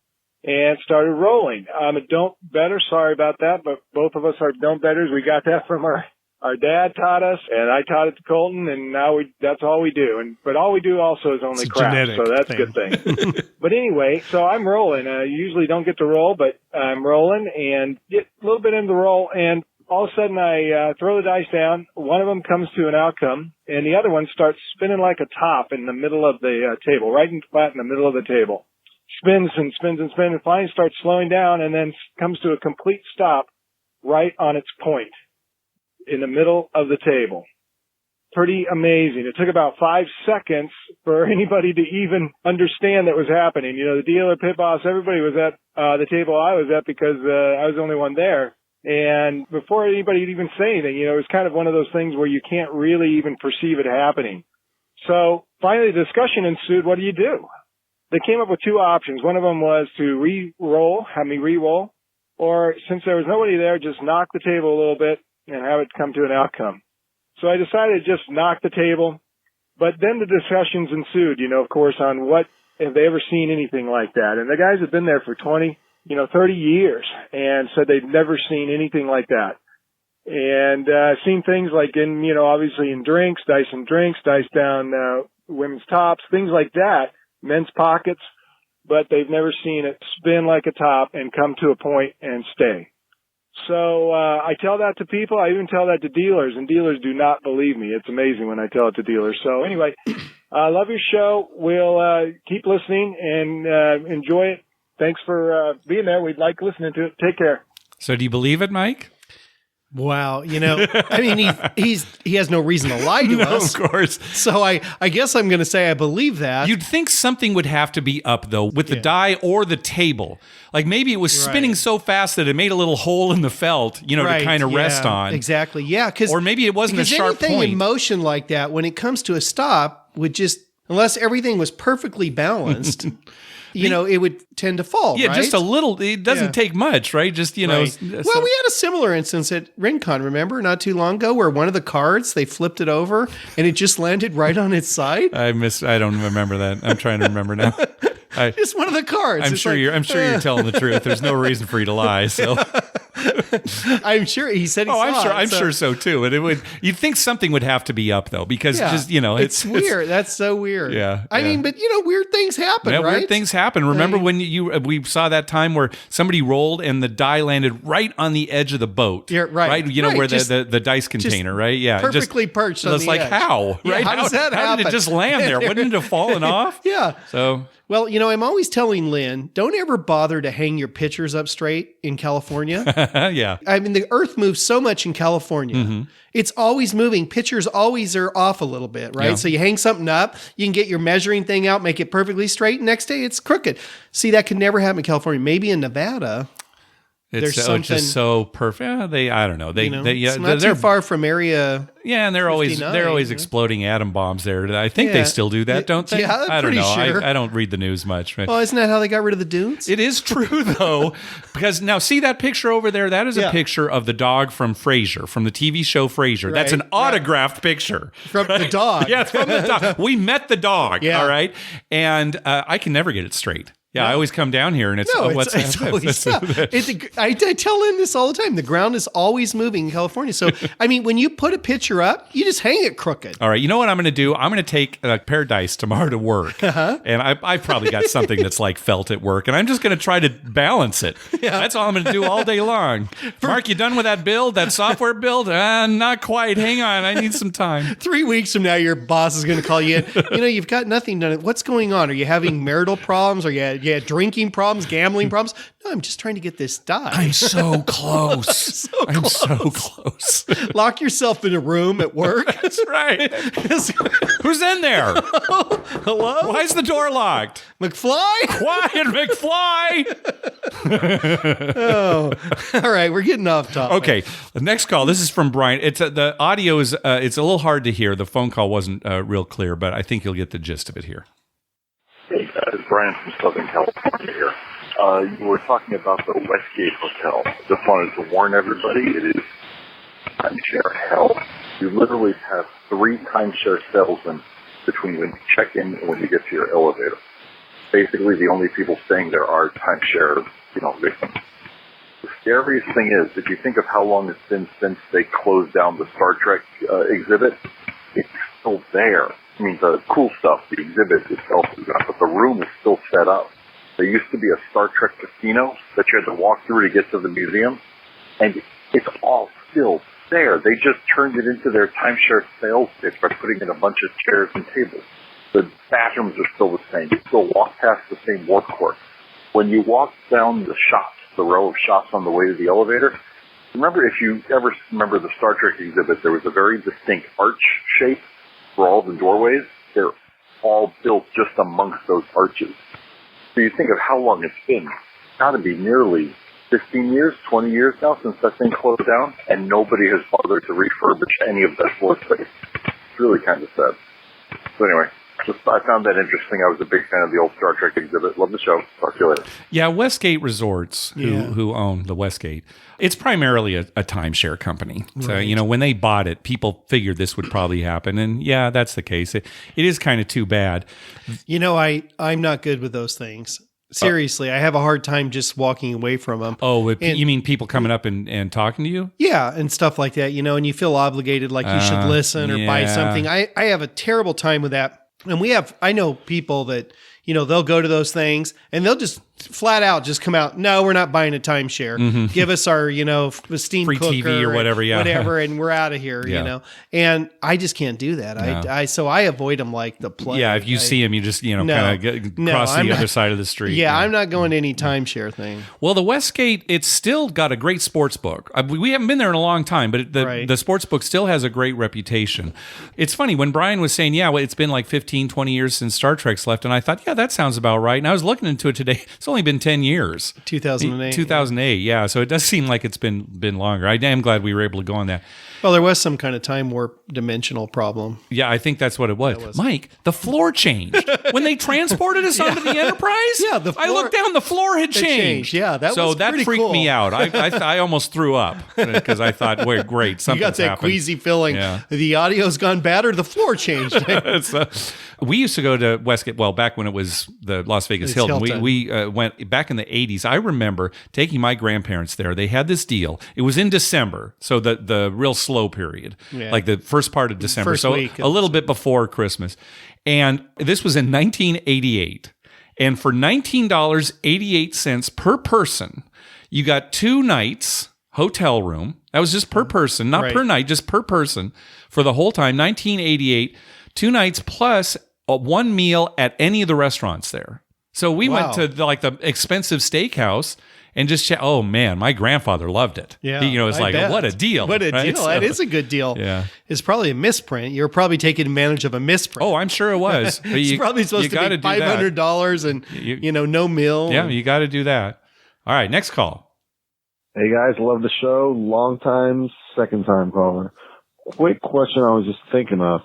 and started rolling. I'm a don't better. Sorry about that, but both of us are don't betters. We got that from our dad taught us, and I taught it to Colton, and now that's all we do. But all we do also is only crap, so that's a good thing. But anyway, so I'm rolling. I usually don't get to roll, but I'm rolling and get a little bit into the roll, and all of a sudden I throw the dice down. One of them comes to an outcome, and the other one starts spinning like a top in the middle of the table, right flat in the middle of the table. Spins and spins and spins, and finally starts slowing down, and then comes to a complete stop right on its point in the middle of the table. Pretty amazing. It took about 5 seconds for anybody to even understand that was happening. The dealer, pit boss, everybody was at the table I was at because I was the only one there. And before anybody could even say anything, it was kind of one of those things where you can't really even perceive it happening. So finally the discussion ensued, what do you do? They came up with 2 options. One of them was to have me re-roll, or since there was nobody there, just knock the table a little bit and have it come to an outcome. So I decided to just knock the table, but then the discussions ensued, of course, on what, have they ever seen anything like that? And the guys have been there for 30 years and said they've never seen anything like that. And, seen things like obviously in drinks, dice down, women's tops, things like that, men's pockets, but they've never seen it spin like a top and come to a point and stay. So, I tell that to people. I even tell that to dealers, and dealers do not believe me. It's amazing when I tell it to dealers. So anyway, I love your show. We'll, keep listening and, enjoy it. thanks for being there. We'd like listening to it. Take care. So do you believe it, Mike? Wow, I mean, he has no reason to lie to us. Of course. So I guess I'm going to say I believe that. You'd think something would have to be up, though, with the die or the table. Like maybe it was spinning so fast that it made a little hole in the felt, to kind of rest on. Exactly, yeah. Or maybe it wasn't a sharp point. Anything in motion like that, when it comes to a stop, would just, unless everything was perfectly balanced... it would tend to fall, right? just a little. It doesn't take much, right? Just, Right. Well, we had a similar instance at Rincon, remember, not too long ago, where one of the cards, they flipped it over, and it just landed right on its side. I don't remember that. I'm trying to remember now. Just one of the cards. I'm sure you're telling the truth. There's no reason for you to lie, so... I'm sure he said he saw I'm sure so too. And you'd think something would have to be up though, because it's weird. That's so weird. Yeah. I mean, but weird things happen, right? Weird things happen. Remember when we saw that time where somebody rolled and the die landed right on the edge of the boat? Yeah, right. Right. Where the dice container, right? Yeah. Perfectly perched on the edge. It's like how? Yeah, right? how does that happen? How did it just land there? Wouldn't it have fallen off? Yeah. So... Well, I'm always telling Lynn, don't ever bother to hang your pictures up straight in California. Yeah. I mean, the earth moves so much in California. Mm-hmm. It's always moving. Pictures always are off a little bit, right? Yeah. So you hang something up, you can get your measuring thing out, make it perfectly straight. Next day, it's crooked. See, that could never happen in California. Maybe in Nevada. It's just so perfect. I don't know. It's not too far from area. Yeah, and they're always exploding atom bombs there. I think they still do that, don't they? Yeah, I don't know. Sure. I don't read the news much. Well, isn't that how they got rid of the dunes? It is true though, because now see that picture over there. That is a picture of the dog from Frasier, from the TV show Frasier. Right, that's an autographed picture from the dog. Yeah, from the dog. We met the dog. Yeah. All right, and I can never get it straight. Yeah, I always come down here and it's always, I tell Lynn this all the time. The ground is always moving in California. So, I mean, when you put a picture up, you just hang it crooked. All right. You know what I'm going to do? I'm going to take a pair of dice tomorrow to work. And I've probably got something that's like felt at work. And I'm just going to try to balance it. Yeah. That's all I'm going to do all day long. Mark, you done with that build, that software build? Not quite. Hang on. I need some time. 3 weeks from now, your boss is going to call you in. You've got nothing done. What's going on? Are you having marital problems? Are you drinking problems, gambling problems? No, I'm just trying to get this die. I'm so close. I'm so close. Lock yourself in a room at work. That's right. Who's in there? Hello? Why is the door locked? McFly? Quiet, McFly. All right. We're getting off topic. Okay. The next call. This is from Brian. It's the audio is it's a little hard to hear. The phone call wasn't real clear, but I think you'll get the gist of it here. Hey guys, Brian from Southern California here. You were talking about the Westgate Hotel. Just wanted to warn everybody, it is timeshare hell. You literally have 3 timeshare salesmen between when you check in and when you get to your elevator. Basically, the only people staying there are timeshare, victims. The scariest thing is, if you think of how long it's been since they closed down the Star Trek exhibit, it's still there. I mean, the cool stuff, the exhibit itself is gone, but the room is still set up. There used to be a Star Trek casino that you had to walk through to get to the museum, and it's all still there. They just turned it into their timeshare sales pitch by putting in a bunch of chairs and tables. The bathrooms are still the same. You still walk past the same work court. When you walk down the shops, the row of shops on the way to the elevator, remember, if you ever remember the Star Trek exhibit, there was a very distinct arch shape for all the doorways. They're all built just amongst those arches. So you think of how long it's been. It's got to be nearly 15 years, 20 years now since that thing closed down, and nobody has bothered to refurbish any of that floor space. It's really kind of sad. So anyway, I found that interesting. I was a big fan of the old Star Trek exhibit. Love the show. Talk to you later. Yeah, Westgate Resorts, who own the Westgate, it's primarily a timeshare company. Right. So, when they bought it, people figured this would probably happen. And yeah, that's the case. It is kind of too bad. I'm not good with those things. Seriously, I have a hard time just walking away from them. Oh, you mean people coming up and talking to you? Yeah, and stuff like that, and you feel obligated like you should listen or buy something. I have a terrible time with that. And I know people that, they'll go to those things and they'll just flat out just come out, no, we're not buying a timeshare. Give us our, steam free cooker TV or whatever, whatever, and we're out of here, And I just can't do that. So I avoid them like the plague. Yeah, if you see them, you just, kind of cross the other side of the street. Yeah, I'm not going to any timeshare thing. Well, the Westgate, it's still got a great sports book. We haven't been there in a long time, but the sports book still has a great reputation. It's funny, when Brian was saying, it's been like 15, 20 years since Star Trek's left, and I thought, that sounds about right. And I was looking into it today. It's only been 10 years. 2008. 2008, yeah. So it does seem like it's been longer. I am glad we were able to go on that. Well, there was some kind of time warp dimensional problem. Yeah, I think that's what it was. Mike, the floor changed. When they transported us onto the Enterprise, I looked down, the floor had changed. Yeah, that freaked cool. me out. I almost threw up because I thought, wait, great, something's You got that happened. queasy feeling. Yeah. The audio's gone bad or the floor changed. We used to go to Westgate, back when it was the Las Vegas Hilton. We went back in the 80s. I remember taking my grandparents there. They had this deal. It was in December, so the real slow period, like the first part of December, so a little bit before Christmas. And this was in 1988. And for $19.88 per person, you got 2 nights hotel room. That was just per person, not per night, just per person for the whole time. 1988, 2 nights plus 1 meal at any of the restaurants there. So we went to the expensive steakhouse and just oh man, my grandfather loved it. Yeah, it's like, what a deal. What a deal. So, that is a good deal. Yeah. It's probably a misprint. You're probably taking advantage of a misprint. Oh, I'm sure it was. But it's probably supposed to be $500 and no meal. Yeah, you got to do that. All right, next call. Hey guys, love the show. Long time, second time caller. Quick question I was just thinking of.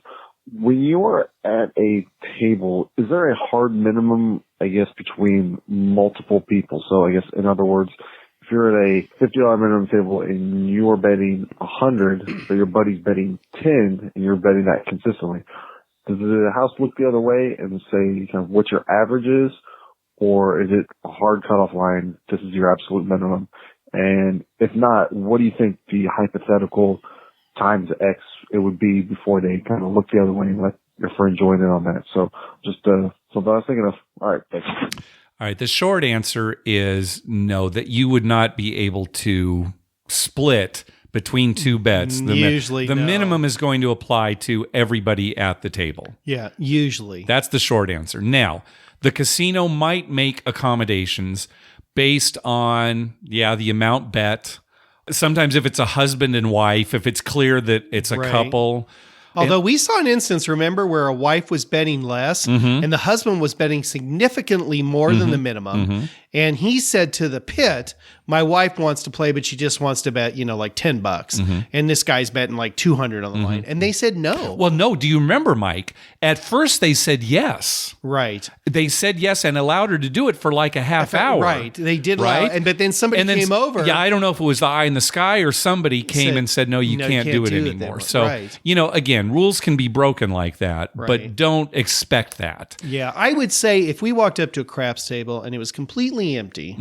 When you are at a table, is there a hard minimum, I guess, between multiple people? So I guess, in other words, if you're at a $50 minimum table and you're betting 100, but your buddy's betting 10 and you're betting that consistently, does the house look the other way and say kind of what your average is? Or is it a hard cutoff line? This is your absolute minimum. And if not, what do you think the hypothetical times X it would be before they kind of look the other way and let your friend join in on that? So just something I was thinking of. All right, thanks. All right, the short answer is no, that you would not be able to split between 2 bets. The minimum is going to apply to everybody at the table. Yeah, usually. That's the short answer. Now, the casino might make accommodations based on, the amount bet. Sometimes if it's a husband and wife, if it's clear that it's a couple. Although we saw an instance, remember, where a wife was betting less and the husband was betting significantly more than the minimum. And he said to the pit, my wife wants to play, but she just wants to bet, like $10. And this guy's betting like 200 on the line. And they said no. Well, no. Do you remember, Mike? At first they said yes. Right. They said yes and allowed her to do it for like a half hour. Right. They did. Right. But then somebody came over. Yeah. I don't know if it was the eye in the sky or somebody came and said, no, you can't do it anymore. So, again, rules can be broken like that, but don't expect that. Yeah. I would say if we walked up to a craps table and it was completely empty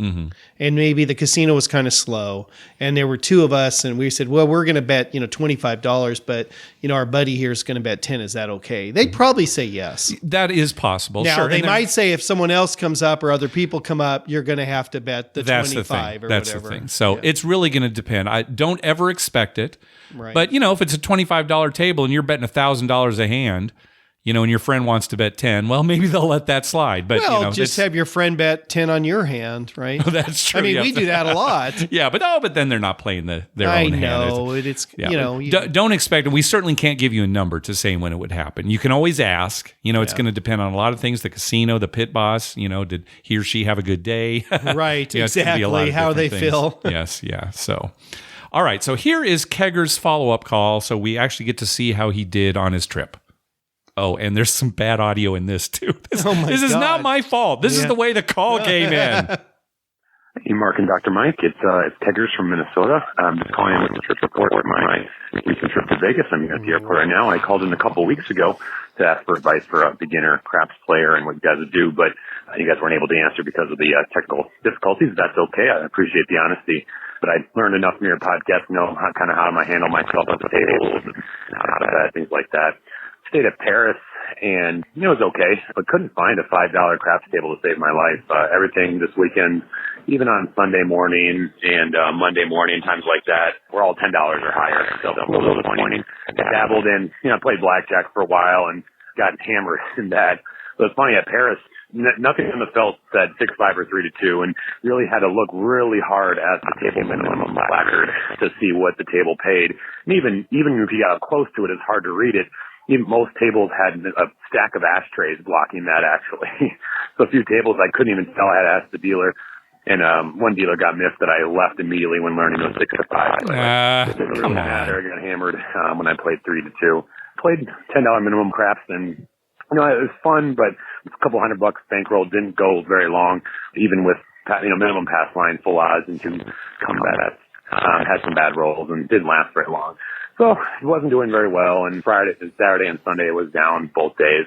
and maybe the casino was kind of slow and there were 2 of us and we said, well, we're going to bet, $25, but our buddy here is going to bet 10. Is that okay? They'd probably say yes. That is possible. Now, sure. They might say if someone else comes up or other people come up, you're going to have to bet the 25 or That's whatever. The thing. So it's really going to depend. I don't ever expect it. Right. But, if it's a $25 table and you're betting $1,000 a hand, and your friend wants to bet 10, well, maybe they'll let that slide. But just have your friend bet 10 on your hand, right? Oh, that's true. I mean, we do that a lot. Yeah, but then they're not playing their own hand. I know. Don't expect it. We certainly can't give you a number to say when it would happen. You can always ask. It's going to depend on a lot of things. The casino, the pit boss, did he or she have a good day? Right, exactly. How they feel. Yes, yeah. So, all right. So here is Kegger's follow-up call. So we actually get to see how he did on his trip. Oh, and there's some bad audio in this too. This is not my fault. This is the way the call came in. Hey, Mark and Dr. Mike. It's Keggers from Minnesota. I'm just calling in with a trip report. My recent trip to Vegas. I'm here at the airport right now. I called in a couple of weeks ago to ask for advice for a beginner craps player and what you guys would do, but you guys weren't able to answer because of the technical difficulties. That's okay. I appreciate the honesty. But I learned enough from your podcast to know how am I handle myself at the table and how to bet, things like that. stayed at Paris, and it was okay, but couldn't find a $5 craps table to save my life. Everything this weekend, even on Sunday morning and Monday morning, times like that, were all $10 or higher. So a little disappointing. I dabbled in, played blackjack for a while and got hammered in that. But it's funny, at Paris, nothing on the felt said 6-5 or 3-2, and really had to look really hard at the table minimum placard to see what the table paid. And even if you got up close to it, it's hard to read it. Even most tables had a stack of ashtrays blocking that, actually. So a few tables I couldn't even tell. I had to ask the dealer. And one dealer got miffed that I left immediately when learning it was 6-5. It didn't really matter. I got hammered when I played 3-2. Played $10 minimum craps, and it was fun, but a couple $100 bankroll didn't go very long, even with minimum pass line, full odds, and two combat. Had some bad rolls and didn't last very long. So it wasn't doing very well, and Saturday and Sunday it was down both days.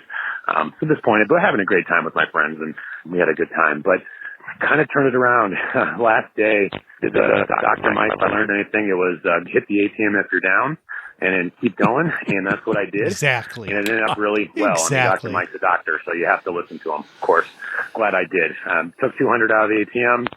So disappointed, but having a great time with my friends, and we had a good time. But kind of turned it around. Last day, Dr. Mike, if I learned anything, it was hit the ATM if you're down, and then keep going, and that's what I did. Exactly. And it ended up really well. Exactly. Dr. Mike's a doctor, so you have to listen to him, of course. Glad I did. Took $200 out of the ATM,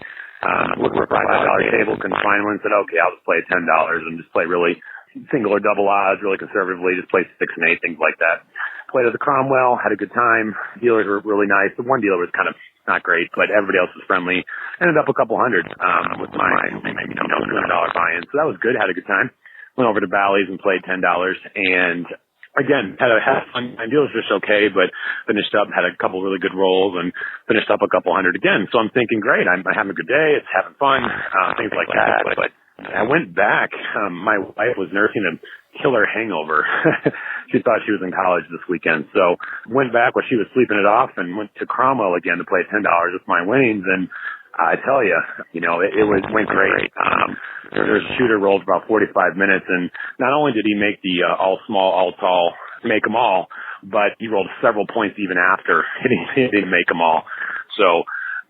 looked for a $5 table, couldn't find one, said, okay, I'll just play $10 and just play really single or double odds, really conservatively, just play 6 and 8, things like that. Played at the Cromwell, had a good time. Dealers were really nice. The one dealer was kind of not great, but everybody else was friendly. Ended up a couple $100 with my $200 buy-in, so that was good. Had a good time. Went over to Bally's and played $10, and again, had a fun time. Dealers were just okay, but finished up, had a couple really good rolls, and finished up a couple $100 again. So I'm thinking, great, I'm having a good day. It's having fun, things like that. But I went back. My wife was nursing a killer hangover. She thought she was in college this weekend. So went back while she was sleeping it off and went to Cromwell again to play $10 with my winnings. And I tell you, went great. There's a shooter rolled for about 45 minutes. And not only did he make the all small, all tall, make them all, but he rolled several points even after he didn't make them all. So,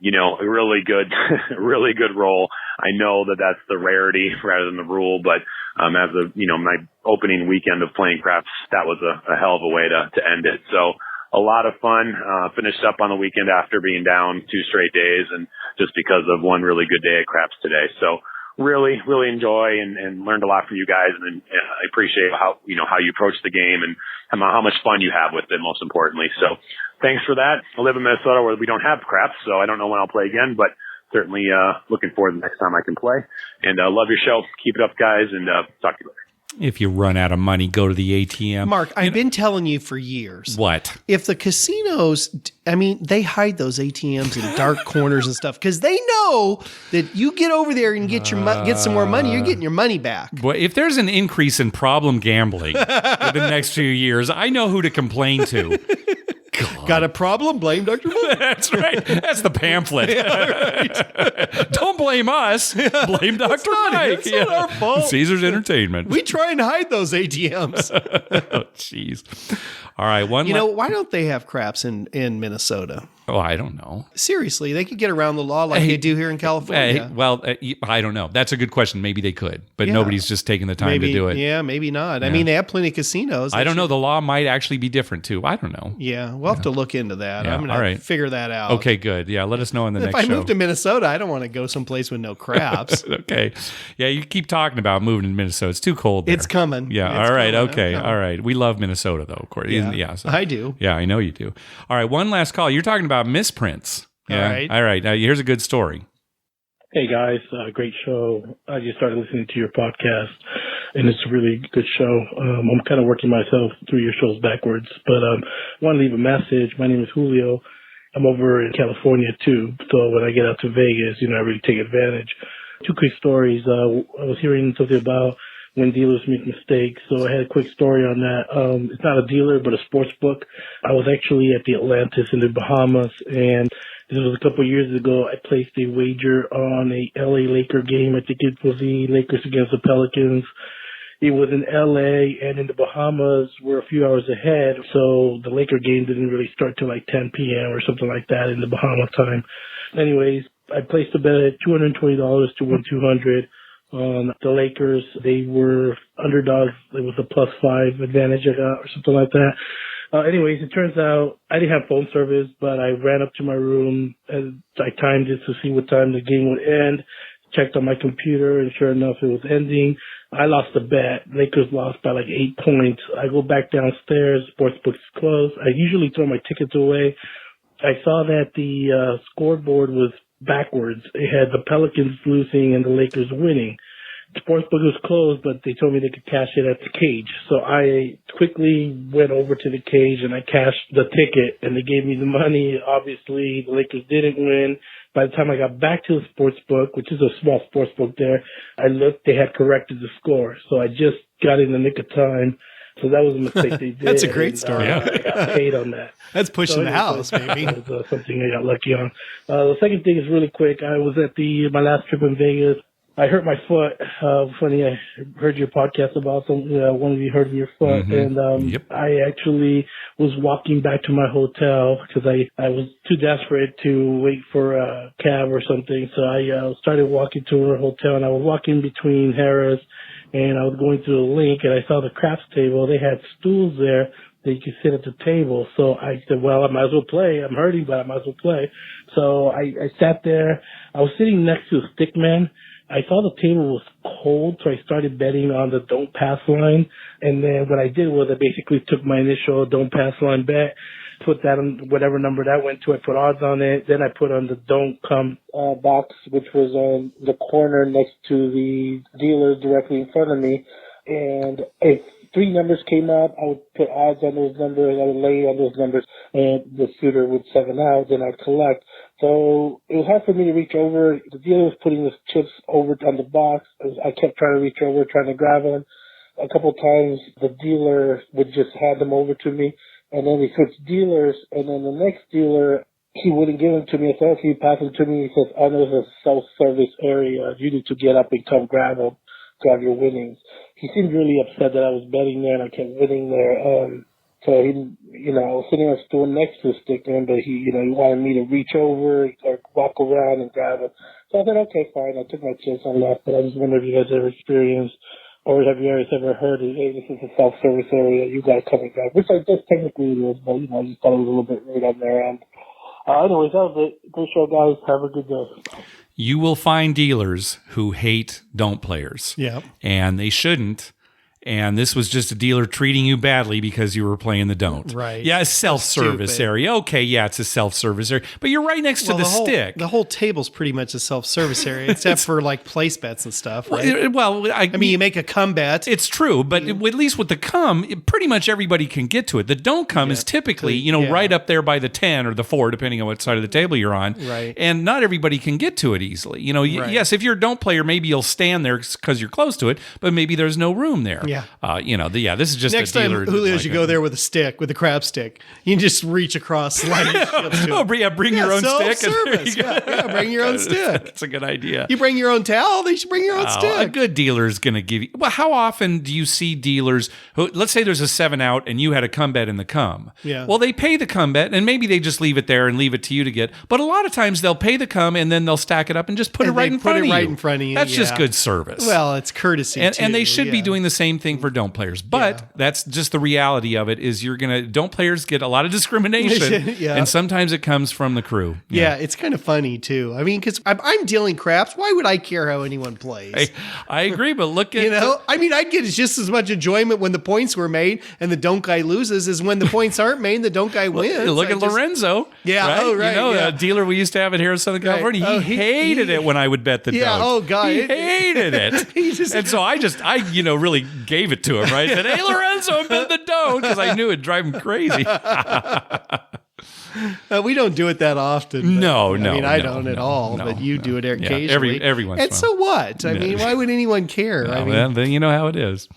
a really good roll. I know that that's the rarity rather than the rule, but as my opening weekend of playing craps, that was a hell of a way to end it. So a lot of fun. Finished up on the weekend after being down 2 straight days, and just because of one really good day at craps today. So really, really enjoy and learned a lot from you guys, and I appreciate how you approach the game and how much fun you have with it, most importantly. So thanks for that. I live in Minnesota where we don't have craps, so I don't know when I'll play again, but certainly looking forward to the next time I can play. And love your show. Keep it up, guys, and talk to you later. If you run out of money, go to the ATM. Mark, I've been telling you for years. What? If the casinos, they hide those ATMs in dark corners and stuff because they know that you get over there and get some more money, you're getting your money back. But if there's an increase in problem gambling in the next few years, I know who to complain to. God. Got a problem? Blame Dr. Mike. That's right. That's the pamphlet. Yeah, right. Don't blame us. Blame Dr. Mike. It's not our fault. Caesar's Entertainment. We try and hide those ATMs. Oh, jeez. All right. Why don't they have craps in Minnesota? Oh, I don't know. Seriously, they could get around the law like they do here in California. I don't know. That's a good question. Maybe they could, but nobody's just taking the time to do it. Yeah, maybe not. Yeah. They have plenty of casinos. I don't know. The law might actually be different too. I don't know. Yeah, we'll have to look into that. Yeah. I'm going to figure that out. Okay, good. Yeah, let us know in the next show. If I move to Minnesota, I don't want to go someplace with no craps. Okay. Yeah, you keep talking about moving to Minnesota. It's too cold there. It's coming. Yeah. It's all right. coming. Okay. All right. We love Minnesota, though, of course. Yeah. So, I do. Yeah, I know you do. All right. One last call. You're talking about misprints. Yeah. All right. Now, here's a good story. Hey, guys. Great show. I just started listening to your podcast, and it's a really good show. I'm kind of working myself through your shows backwards, but I want to leave a message. My name is Julio. I'm over in California, too, so when I get out to Vegas, I really take advantage. 2 quick stories. I was hearing something about when dealers make mistakes, so I had a quick story on that. It's not a dealer, but a sports book. I was actually at the Atlantis in the Bahamas, and this was a couple of years ago. I placed a wager on a LA Laker game. I think it was the Lakers against the Pelicans. It was in LA, and in the Bahamas, we're a few hours ahead, so the Laker game didn't really start till like 10 p.m. or something like that in the Bahamas time. Anyways, I placed a bet at $220 to win $200. on the Lakers. They were underdogs. It was a +5 advantage I got or something like that. Anyways, it turns out I didn't have phone service, but I ran up to my room and I timed it to see what time the game would end, checked on my computer, and sure enough, it was ending. I lost the bet. Lakers lost by like 8 points. I go back downstairs. Sportsbook's closed. I usually throw my tickets away. I saw that the scoreboard was backwards. It had the Pelicans losing and the Lakers winning. The sportsbook was closed, but they told me they could cash it at the cage. So I quickly went over to the cage and I cashed the ticket, and they gave me the money. Obviously, the Lakers didn't win. By the time I got back to the sportsbook, which is a small sportsbook there, I looked, they had corrected the score. So I just got in the nick of time. So that was a mistake they did. That's a great story. I got paid on that. That's pushing the house, baby. That was something I got lucky on. The second thing is really quick. I was at my last trip in Vegas. I hurt my foot. Funny, I heard your podcast about one of you hurt your foot, and I actually was walking back to my hotel because I was too desperate to wait for a cab or something. So I started walking to our hotel, and I was walking between Harris, and I was going through the link, and I saw the craps table. They had stools there that you could sit at the table. So I said, well, I might as well play. I'm hurting, but I might as well play. So I sat there. I was sitting next to a stick man. I saw the table was cold, so I started betting on the don't pass line. And then what I did was I basically took my initial don't pass line bet, put that on whatever number that went to. I put odds on it. Then I put on the don't come box, which was on the corner next to the dealer directly in front of me. And if 3 numbers came up, I would put odds on those numbers. I would lay on those numbers, and the suitor would 7 out. Then I'd collect. So it was hard for me to reach over. The dealer was putting the chips over on the box. I kept trying to reach over, trying to grab them. A couple of times, the dealer would just hand them over to me, and then he switched dealers. And then the next dealer, he wouldn't give them to me. I said, "Okay, you pass them to me." He says, "Oh, there's a self-service area. You need to get up and come grab them, grab your winnings." He seemed really upset that I was betting there and I kept winning there. So he, I was sitting on a stool next to the stick man, but he wanted me to reach over or walk around and grab it. So I said, okay, fine. I took my chance on that, but I just wonder if you guys ever experienced, or have you guys ever heard of, hey, this is a self-service area, you guys come and grab, which I guess technically it is, but, I just thought it was a little bit rude on their end. Anyways, that was it. Good show, guys. Have a good day. You will find dealers who hate don't players. Yeah. And they shouldn't. And this was just a dealer treating you badly because you were playing the don't. Right. Yeah, a self-service area. Okay, yeah, it's a self-service area. But you're right next to the stick. The whole table's pretty much a self-service area, except for like place bets and stuff, right? Well, I mean, you make a come bet. It's true, but at least with the come, pretty much everybody can get to it. The don't come is typically, right up there by the 10 or the 4, depending on what side of the table you're on. Right. And not everybody can get to it easily. Yes, if you're a don't player, maybe you'll stand there because you're close to it, but maybe there's no room there. Yeah. This is just next a dealer. Next time, Julio, you go there with a stick, with a crab stick. You can just reach across, slide bring your own stick. Self-service. Bring your own stick. That's a good idea. You bring your own towel, they should bring your own stick. A good dealer is going to give you. Well, how often do you see dealers who, let's say there's a 7 out and you had a come bet in the come. Yeah. Well, they pay the come bet and maybe they just leave it there and leave it to you to get. But a lot of times they'll pay the come and then they'll stack it up and just put it right in front of you. That's just good service. Well, it's courtesy and they should be doing the same thing for don't players. But that's just the reality of it is don't players get a lot of discrimination and sometimes it comes from the crew. Yeah, it's kind of funny too. I mean, because I'm dealing craps. Why would I care how anyone plays? I agree, but look at... I'd get just as much enjoyment when the points were made and the don't guy loses as when the points aren't made and the don't guy wins. Look at Lorenzo. Yeah, right? Oh, right. A dealer we used to have it here in Southern California. He hated it when I would bet the don't. Yeah, oh, God. He hated it. And so I really gave it to him, right? I said, hey, Lorenzo, I'm betting the don't, because I knew it'd drive him crazy. We don't do it that often. No, I don't at all, but you do it occasionally. Every once in a while. And so what? I mean, why would anyone care? Then you know how it is.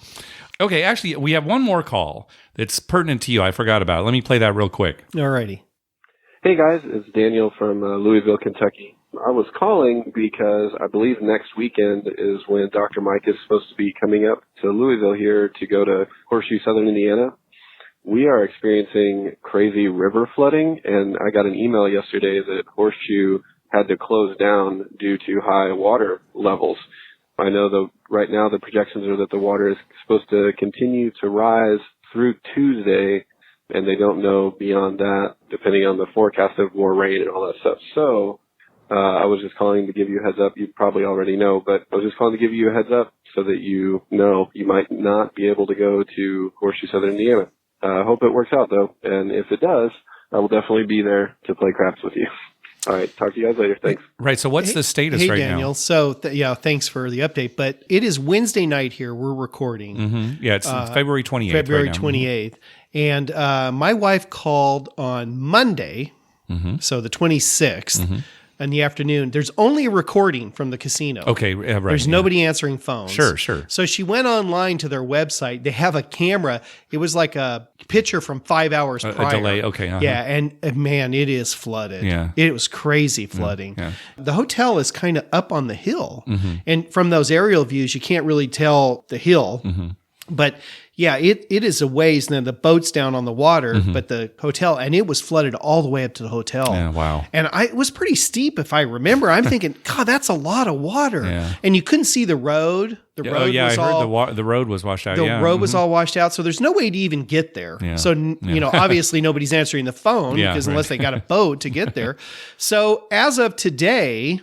Okay, actually, we have one more call that's pertinent to you. I forgot about it. Let me play that real quick. All righty. Hey, guys. It's Daniel from Louisville, Kentucky. I was calling because I believe next weekend is when Dr. Mike is supposed to be coming up to Louisville here to go to Horseshoe, Southern Indiana. We are experiencing crazy river flooding, and I got an email yesterday that Horseshoe had to close down due to high water levels. I know right now the projections are that the water is supposed to continue to rise through Tuesday, and they don't know beyond that, depending on the forecast of more rain and all that stuff. So I was just calling to give you a heads up. You probably already know, but I was just calling to give you a heads up so that you know you might not be able to go to Horseshoe Southern Indiana. I hope it works out, though, and if it does, I will definitely be there to play craps with you. All right, talk to you guys later. Thanks. Right, so what's the status right Daniel. now? Hey, Daniel. So, thanks for the update, but it is Wednesday night here. We're recording. Mm-hmm. Yeah, it's February 28th. February right 28th. And my wife called on Monday, so the 26th, in the afternoon. There's only a recording from the casino. Okay, right. There's nobody answering phones. Sure. So she went online to their website. They have a camera. It was like a picture from 5 hours prior. A delay, okay. Yeah, and man, it is flooded. Yeah. It was crazy flooding. Yeah. The hotel is kind of up on the hill. And from those aerial views, you can't really tell the hill. But yeah, it is a ways. And then the boat's down on the water, but the hotel, and it was flooded all the way up to the hotel. Yeah, wow. And it was pretty steep, if I remember. I'm thinking, God, that's a lot of water. Yeah. And you couldn't see the road. The road was I heard the road was washed out. The road was all washed out. So there's no way to even get there. Yeah. So, obviously nobody's answering the phone because unless they got a boat to get there. So as of today,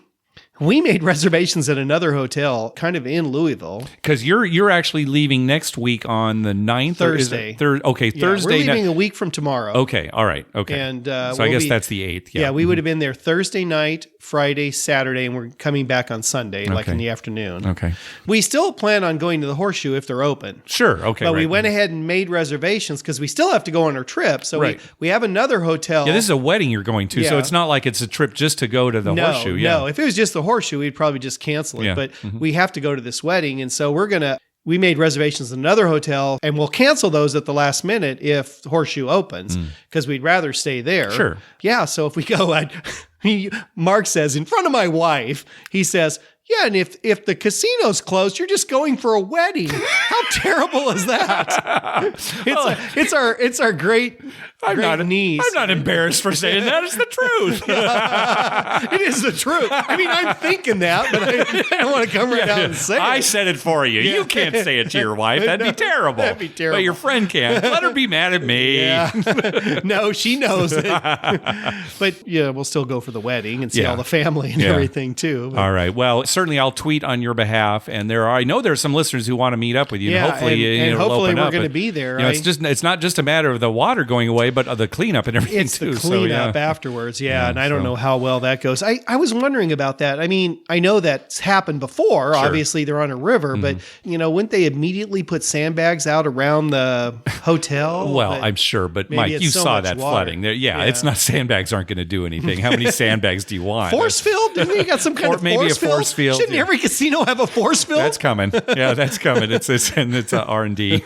we made reservations at another hotel kind of in Louisville. Because you're actually leaving next week on the 9th? Thursday. Thursday. We're leaving a week from tomorrow. Okay, all right. Okay. And so I guess that's the 8th. Yeah, we would have been there Thursday night, Friday, Saturday, and we're coming back on Sunday, like in the afternoon. Okay. We still plan on going to the Horseshoe if they're open. Sure, okay. But we went ahead and made reservations because we still have to go on our trip. So we have another hotel. Yeah, this is a wedding you're going to, so it's not like it's a trip just to go to the Horseshoe. Yeah. No, if it was just the Horseshoe, we'd probably just cancel it. But we have to go to this wedding, and so we made reservations in another hotel, and we'll cancel those at the last minute if Horseshoe opens because we'd rather stay there. Sure. Yeah, so if we go, Mark says in front of my wife, he says, yeah, and if the casino's closed, you're just going for a wedding. How terrible is that? It's our great niece. I'm not embarrassed for saying that. It's the truth. It is the truth. I mean, I'm thinking that, but I don't want to come right out and say it. I said it for you. You can't say it to your wife. That'd be terrible. That'd be terrible. But your friend can. Let her be mad at me. Yeah. No, she knows it. But yeah, we'll still go for the wedding and see all the family and everything too. But. All right. Well, certainly I'll tweet on your behalf, and I know there's some listeners who want to meet up with you. Yeah, and hopefully, hopefully we're going to be there. It's not just a matter of the water going away, but of the cleanup and everything it's too. It's the cleanup afterwards. Yeah, and I don't know how well that goes. I was wondering about that. I mean, I know that's happened before. Sure. Obviously, they're on a river, but wouldn't they immediately put sandbags out around the hotel? Well, I'm sure, but Mike, you saw that flooding there. Yeah, it's not sandbags aren't going to do anything. How many sandbags do you want? Force field? Didn't you got some kind of maybe a force field? Shouldn't every casino have a force field? That's coming. Yeah, that's coming. It's R&D.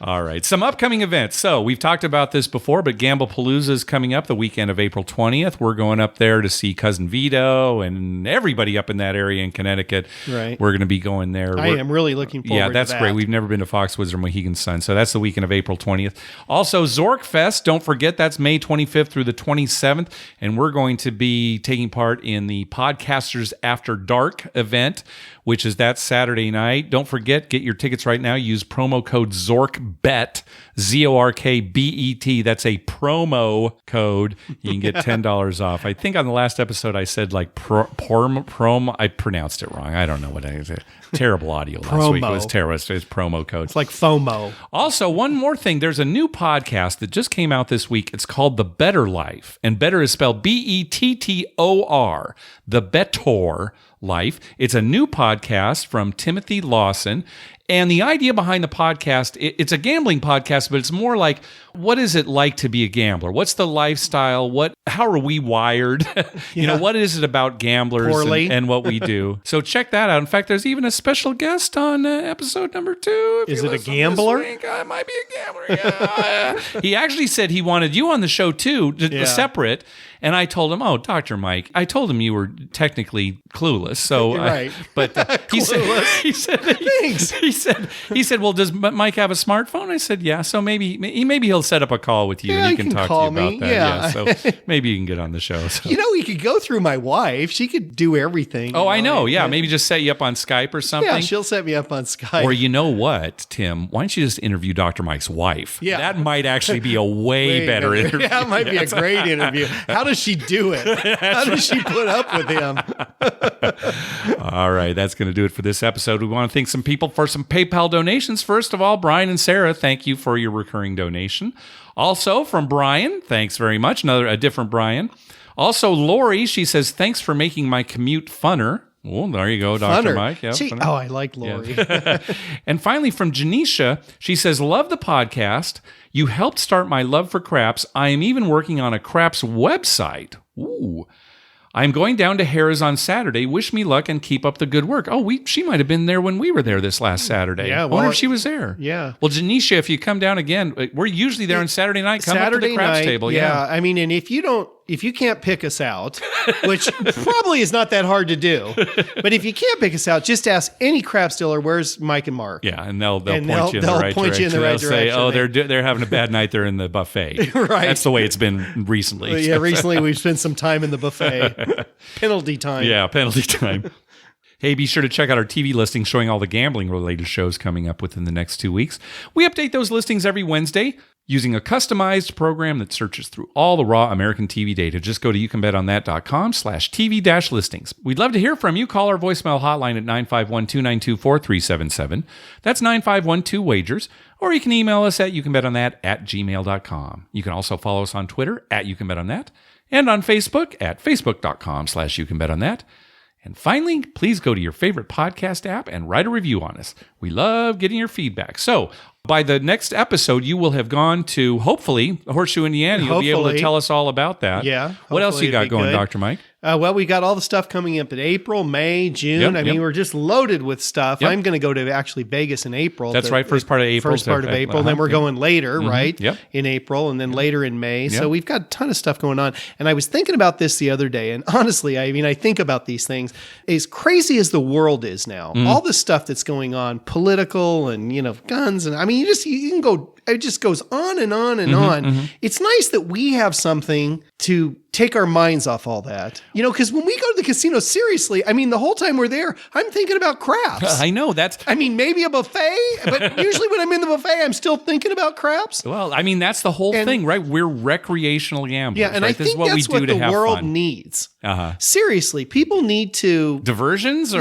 All right. Some upcoming events. So we've talked about this before, but Gamblepalooza is coming up the weekend of April 20th. We're going up there to see Cousin Vito and everybody up in that area in Connecticut. Right. We're going to be going there. I am really looking forward to that. Yeah, that's great. We've never been to Foxwoods or Mohegan Sun, so that's the weekend of April 20th. Also, Zork Fest, don't forget, that's May 25th through the 27th, and we're going to be taking part in the Podcasters After Dark event, which is that Saturday night. Don't forget, get your tickets right now. Use promo code ZORKBET, ZORKBET. That's a promo code. You can get $10 off. I think on the last episode I said like promo. I pronounced it wrong. I don't know what I said. Terrible audio last week. It was terrible. It's promo code. It's like FOMO. Also, one more thing. There's a new podcast that just came out this week. It's called The Better Life. And better is spelled BETTOR. The Better Life. It's a new podcast from Timothy Lawson. And the idea behind the podcast, it's a gambling podcast, but it's more like, what is it like to be a gambler? What's the lifestyle? How are we wired? What is it about gamblers and what we do? So check that out. In fact, there's even a special guest on episode number 2. Is it a gambler? I might be a gambler. Yeah. He actually said he wanted you on the show too, separate. And I told him, "Oh, Dr. Mike, I told him you were technically clueless." So, right. But he said, "Well, does Mike have a smartphone?" I said, "Yeah." So maybe he'll set up a call with you and he can talk to you about that. Yeah. So maybe you can get on the show. So. He could go through my wife. She could do everything. Oh, I know. Yeah, maybe just set you up on Skype or something. Yeah, she'll set me up on Skype. Or you know what, Tim? Why don't you just interview Dr. Mike's wife? Yeah. That might actually be a way better interview. Yeah, it might be a great interview. How does she do it? How does she put up with him? All right, that's going to do it for this episode. We want to thank some people for some PayPal donations. First of all, Brian and Sarah, thank you for your recurring donation. Also from Brian, thanks very much. A different Brian. Also, Lori, she says, thanks for making my commute funner. Well, there you go, Dr. Funner. Mike. Yep, I like Lori. Yeah. And finally, from Janisha, she says, love the podcast. You helped start my love for craps. I am even working on a craps website. Ooh. I'm going down to Harrah's on Saturday. Wish me luck and keep up the good work. Oh, she might have been there when we were there this last Saturday. Yeah, I wonder if she was there. Yeah. Well, Janisha, if you come down again, we're usually there on Saturday night. Come up to the craps table. Yeah. I mean, and if you can't pick us out, which probably is not that hard to do, but if you can't pick us out, just ask any craps dealer, where's Mike and Mark? Yeah, and they'll point you in the right direction. They'll say, oh, they're having a bad night. They're in the buffet. Right. That's the way it's been recently. Well, yeah, recently we've spent some time in the buffet. Penalty time. Yeah, penalty time. Hey, be sure to check out our TV listings showing all the gambling-related shows coming up within the next 2 weeks. We update those listings every Wednesday using a customized program that searches through all the raw American TV data. Just go to youcanbetonthat.com/TV-listings. We'd love to hear from you. Call our voicemail hotline at 951-292-4377. That's 9512-WAGERS. Or you can email us at youcanbetonThat@gmail.com. You can also follow us on Twitter at youcanbetonThat and on Facebook at facebook.com/youcanbetonThat. And finally, please go to your favorite podcast app and write a review on us. We love getting your feedback. So by the next episode, you will have gone to, hopefully, Horseshoe, Indiana. You'll be able to tell us all about that. Yeah. What else you got going, Dr. Mike? Well, we got all the stuff coming up in April, May, June. Yep, we're just loaded with stuff. Yep. I'm going to go to actually Vegas in April. That's right, first part of April. Then we're going later, right? Yep. In April, and then later in May. Yep. So we've got a ton of stuff going on. And I was thinking about this the other day, and honestly, I think about these things. As crazy as the world is now, all the stuff that's going on, political and, guns, and you can go, it just goes on and on and on. Mm-hmm. It's nice that we have something to take our minds off all that. Because when we go to the casino, seriously, the whole time we're there, I'm thinking about craps. I know. Maybe a buffet, but usually when I'm in the buffet, I'm still thinking about craps. Well, that's the whole thing, right? We're recreational gamblers. Yeah, and right? I think that's what the world needs. Seriously, people need to... Diversions?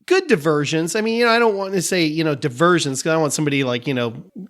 Good diversions. I don't want to say, diversions, because I don't want somebody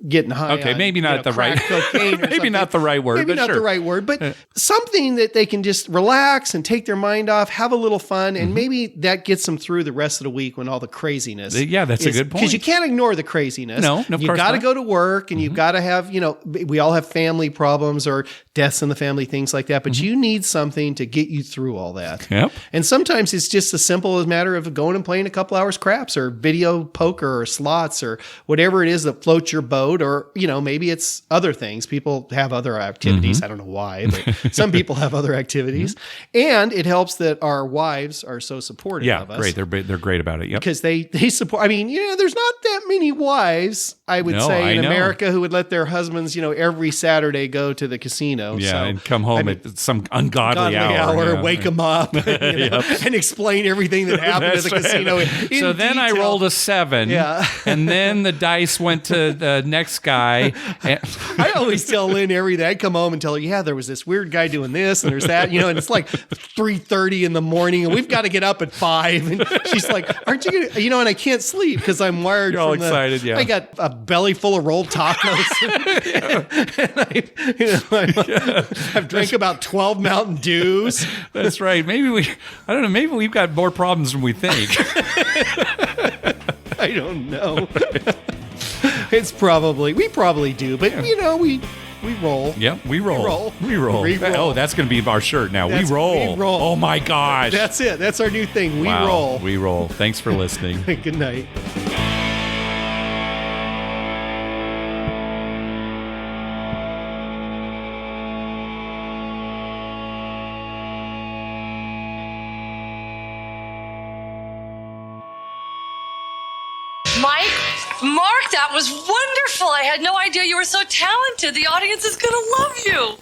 getting high. Okay, on, maybe not the right cocaine or maybe not the right word. Maybe not sure. the right word, but something that they can just relax and take their mind off, have a little fun, and maybe that gets them through the rest of the week when all the craziness. Yeah, that's a good point. Because you can't ignore the craziness. No, of course you got to not. go to work, and you've got to have, we all have family problems or deaths in the family, things like that, but you need something to get you through all that. Yep. And sometimes it's just as simple as a matter of going and playing a couple hours craps or video poker or slots or whatever it is that floats your boat, or maybe it's other things. People have other activities. I don't know why, but some people have other activities. And it helps that our wives are so supportive of us. Yeah, great. They're great about it. Yep. Because they support. There's not that many wives, I would say, in America who would let their husbands, every Saturday go to the casino. Yeah, and come home at some ungodly hour. Wake them up and explain everything that happened at the casino. So then I rolled a 7. Yeah. And then the dice went to the next guy. I always tell Lynn every day. I come home and tell her, there was this weird guy doing this and there's that, and it's like 3:30 in the morning and we've got to get up at 5. And she's like, aren't you going to, and I can't sleep because I'm wired. You're all excited, yeah. I got a belly full of rolled tacos. I've drank about 12 Mountain Dews. That's right. Maybe we've got more problems than we think. I don't know. We probably do, but we roll. Yep, we roll. We roll. Oh, that's going to be our shirt now. We roll. Oh my gosh. That's it. That's our new thing. We roll. We roll. Thanks for listening. Good night. That was wonderful. I had no idea you were so talented. The audience is going to love you.